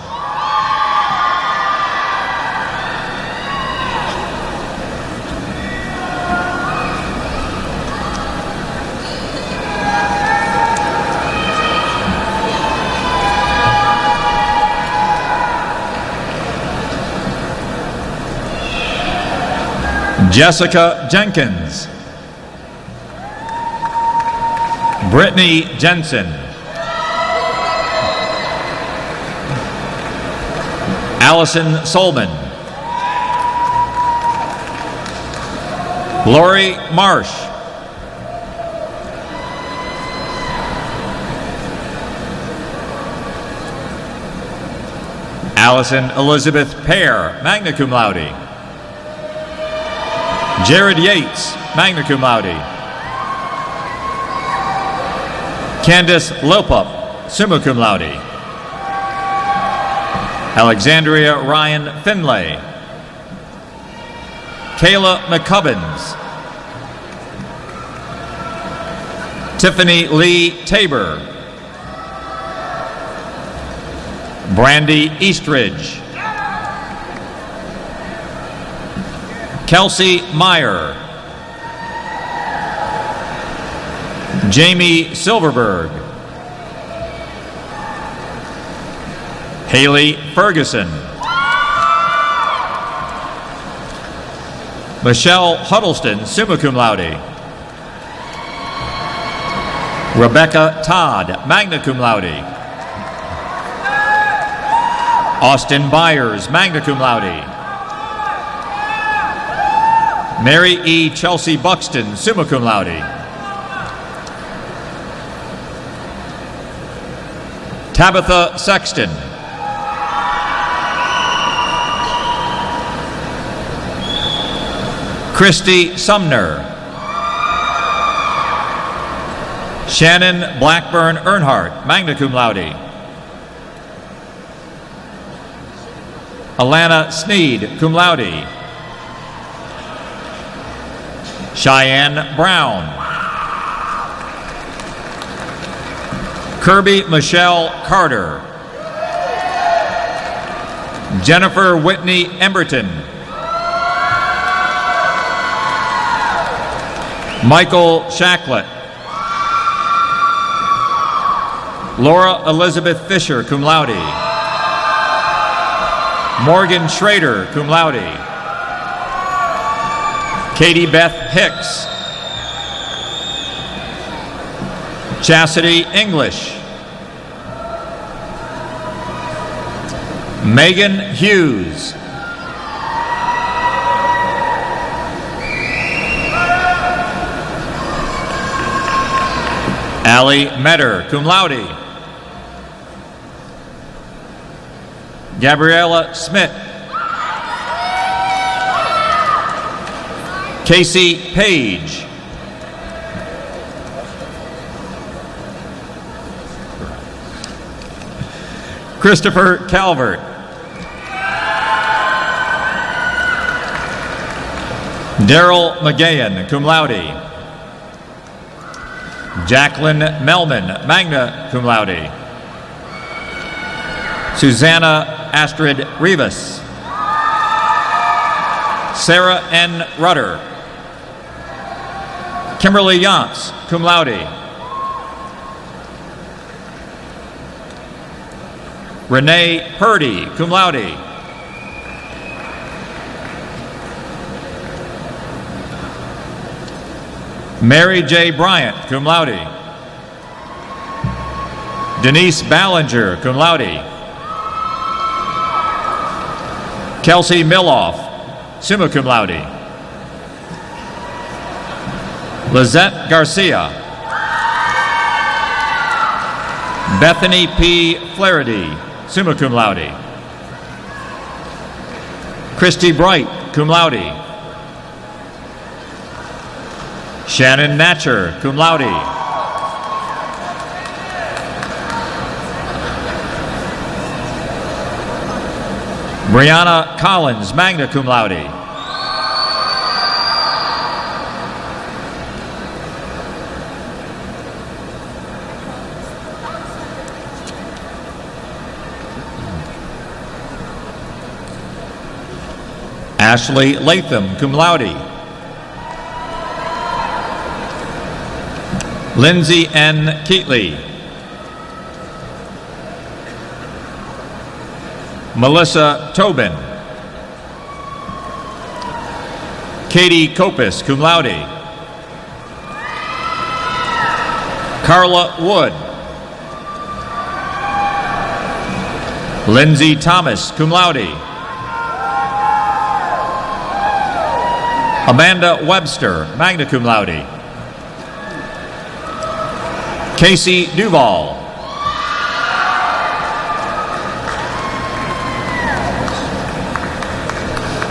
Jessica Jenkins. Brittany Jensen. Allison Solman. Lori Marsh. Allison Elizabeth Pear, magna cum laude. Jared Yates, magna cum laude. Candace Lopup, summa cum laude. Alexandria Ryan Finlay. Kayla McCubbins. Tiffany Lee Tabor. Brandy Eastridge. Kelsey Meyer. Jamie Silverberg. Haley Ferguson. Michelle Huddleston, summa cum laude. Rebecca Todd, magna cum laude. Austin Byers, magna cum laude. Mary E. Chelsea Buxton, summa cum laude. Tabitha Sexton. Christy Sumner. Shannon Blackburn Earnhardt, magna cum laude. Alana Sneed, cum laude. Cheyenne Brown. Kirby Michelle Carter. Jennifer Whitney Emberton. Michael Shacklet. Laura Elizabeth Fisher, cum laude. Morgan Schrader, cum laude. Katie Beth Hicks. Chastity English. Megan Hughes. Allie Metter, cum laude. Gabriella Smith. Casey Page. Christopher Calvert. Daryl McGahan, cum laude. Jacqueline Melman, magna cum laude. Susanna Astrid Rivas. Sarah N. Rudder. Kimberly Yantz, cum laude. Renee Purdy, cum laude. Mary J. Bryant, cum laude. Denise Ballinger, cum laude. Kelsey Miloff, summa cum laude. Lizette Garcia. Bethany P. Flaherty, summa cum laude. Christy Bright, cum laude. Shannon Natcher, cum laude. Brianna Collins, magna cum laude. Ashley Latham, cum laude. Lindsay N. Keatley. Melissa Tobin. Katie Kopis, cum laude. Carla Wood. Lindsay Thomas, cum laude. Amanda Webster, magna cum laude. Casey Duval.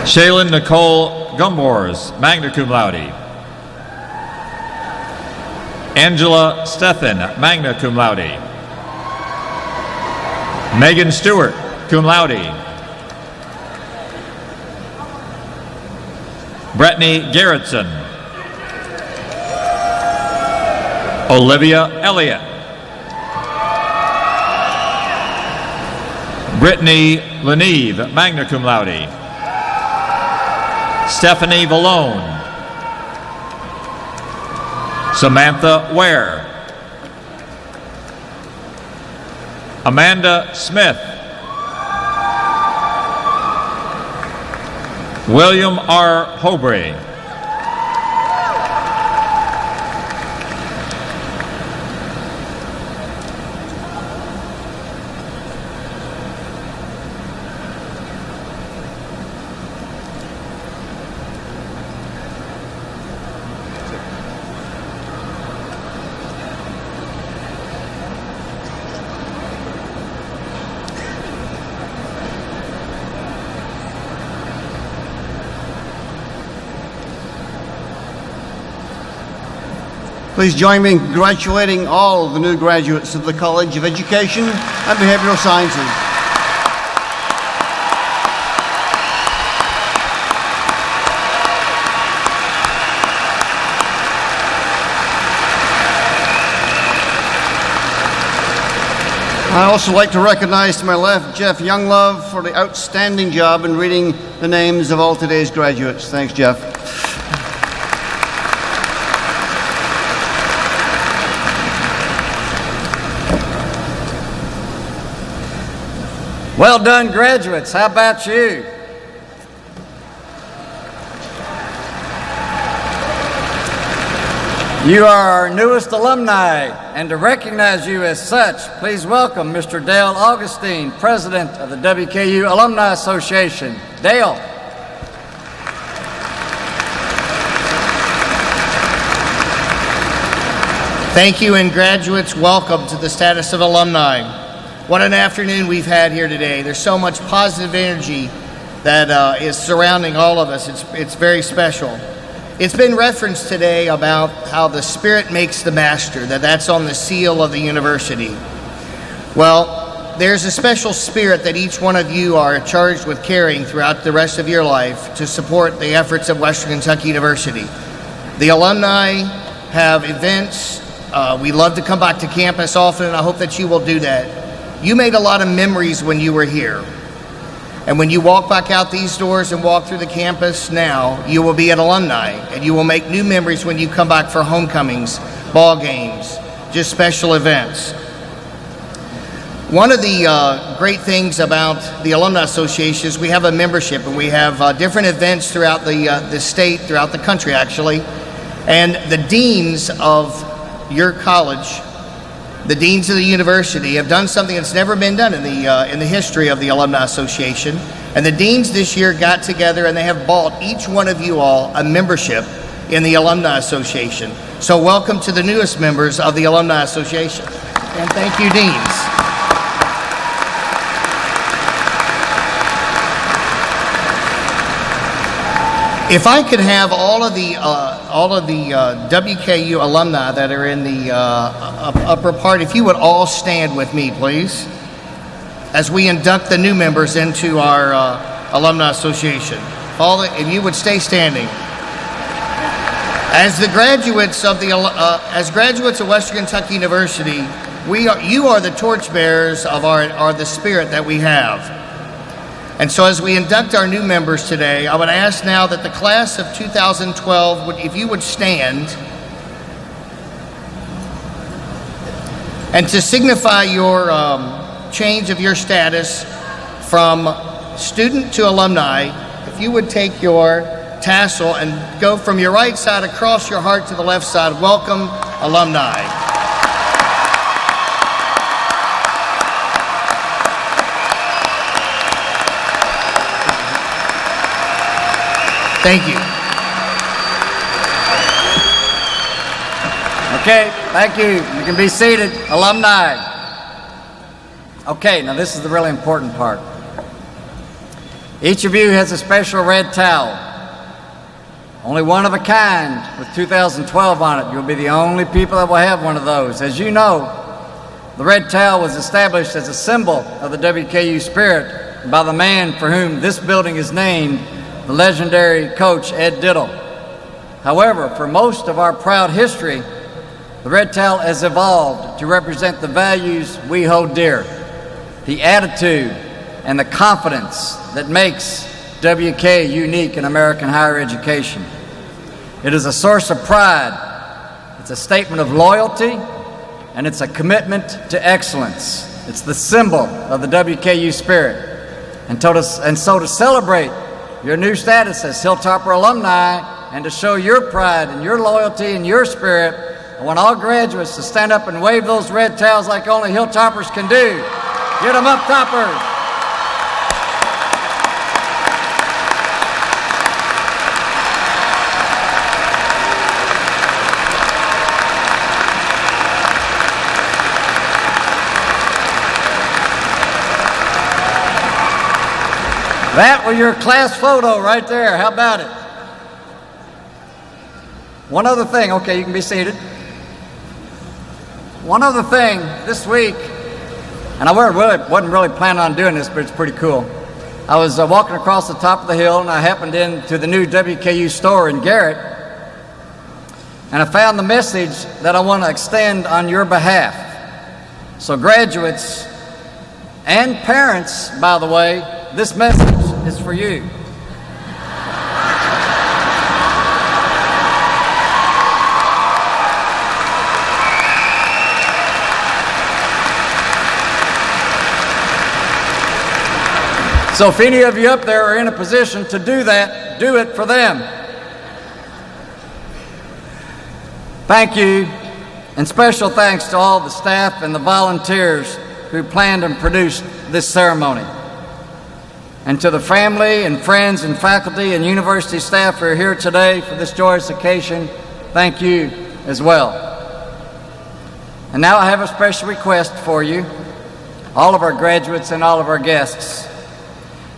Shaylin Nicole Gumbors, magna cum laude. Angela Stethen, magna cum laude. Megan Stewart, cum laude. Brittany Garrettson. Olivia Elliott. Brittany Leneve, magna cum laude. Stephanie Vallone. Samantha Ware. Amanda Smith. William R. Hobray. Please join me in congratulating all of the new graduates of the College of Education and Behavioral Sciences. I'd also like to recognize to my left Jeff Younglove for the outstanding job in reading the names of all today's graduates. Thanks, Jeff. Well done, graduates. How about you? You are our newest alumni, and to recognize you as such, please welcome Mr. Dale Augustine, President of the WKU Alumni Association. Dale. Thank you, and graduates, welcome to the status of alumni. What an afternoon we've had here today. There's so much positive energy that is surrounding all of us. It's very special. It's been referenced today about how the Spirit makes the master, that's on the seal of the university. Well, there's a special spirit that each one of you are charged with carrying throughout the rest of your life to support the efforts of Western Kentucky University. The alumni have events. We love to come back to campus often, and I hope that you will do that. You made a lot of memories when you were here. And when you walk back out these doors and walk through the campus now, you will be an alumni, and you will make new memories when you come back for homecomings, ball games, just special events. One of the great things about the Alumni Association is we have a membership, and we have different events throughout the state, throughout the country actually, and the deans of your college, the deans of the university, have done something that's never been done in the history of the Alumni Association. And the deans this year got together and they have bought each one of you all a membership in the Alumni Association. So welcome to the newest members of the Alumni Association. And thank you, deans. If I could have all of the WKU alumni that are in the upper part, if you would all stand with me, please, as we induct the new members into our Alumni Association. If you would stay standing. As the graduates of graduates of Western Kentucky University, you are the torchbearers of the spirit that we have. And so as we induct our new members today, I would ask now that the class of 2012, if you would stand, and to signify your change of your status from student to alumni, if you would take your tassel and go from your right side across your heart to the left side. Welcome, alumni. Thank you. Okay, thank you. You can be seated, alumni. Okay, now this is the really important part. Each of you has a special red towel. Only one of a kind with 2012 on it. You'll be the only people that will have one of those. As you know, the red towel was established as a symbol of the WKU spirit by the man for whom this building is named, the legendary coach Ed Diddle. However, for most of our proud history, the red towel has evolved to represent the values we hold dear, the attitude and the confidence that makes WK unique in American higher education. It is a source of pride, it's a statement of loyalty, and it's a commitment to excellence. It's the symbol of the WKU spirit. And so to celebrate your new status as Hilltopper alumni and to show your pride and your loyalty and your spirit, I want all graduates to stand up and wave those red towels like only Hilltoppers can do. Get them up, toppers. That was your class photo right there. How about it? One other thing. Okay, you can be seated. One other thing this week, and I wasn't really planning on doing this, but it's pretty cool. I was walking across the top of the hill, and I happened into the new WKU store in Garrett, and I found the message that I want to extend on your behalf. So graduates and parents, by the way, this message is for you. So if any of you up there are in a position to do that, do it for them. Thank you, and special thanks to all the staff and the volunteers who planned and produced this ceremony. And to the family and friends and faculty and university staff who are here today for this joyous occasion, thank you as well. And now I have a special request for you, all of our graduates and all of our guests.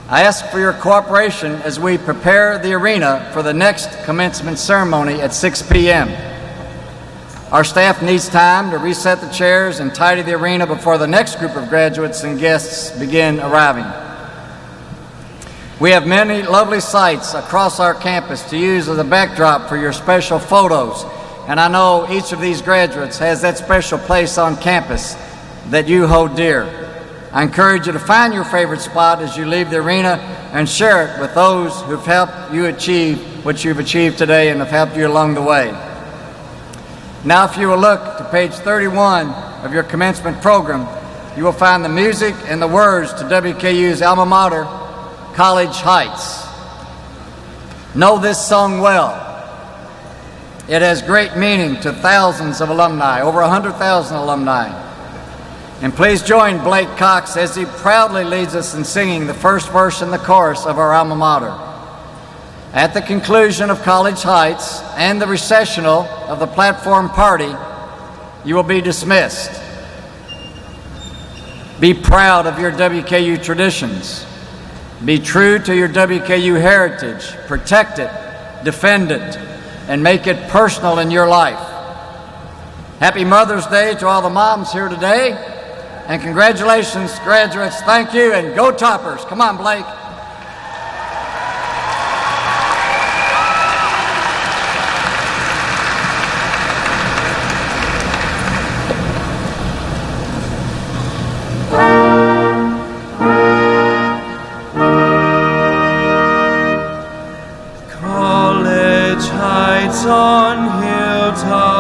I ask for your cooperation as we prepare the arena for the next commencement ceremony at 6 p.m. Our staff needs time to reset the chairs and tidy the arena before the next group of graduates and guests begin arriving. We have many lovely sites across our campus to use as a backdrop for your special photos, and I know each of these graduates has that special place on campus that you hold dear. I encourage you to find your favorite spot as you leave the arena and share it with those who've helped you achieve what you've achieved today and have helped you along the way. Now, if you will look to page 31 of your commencement program, you will find the music and the words to WKU's alma mater, College Heights. Know this song well. It has great meaning to thousands of alumni, over 100,000 alumni. And please join Blake Cox as he proudly leads us in singing the first verse and the chorus of our alma mater. At the conclusion of College Heights and the recessional of the platform party, you will be dismissed. Be proud of your WKU traditions. Be true to your WKU heritage. Protect it, defend it, and make it personal in your life. Happy Mother's Day to all the moms here today. And congratulations, graduates. Thank you, and go Toppers. Come on, Blake. College Heights on hilltop.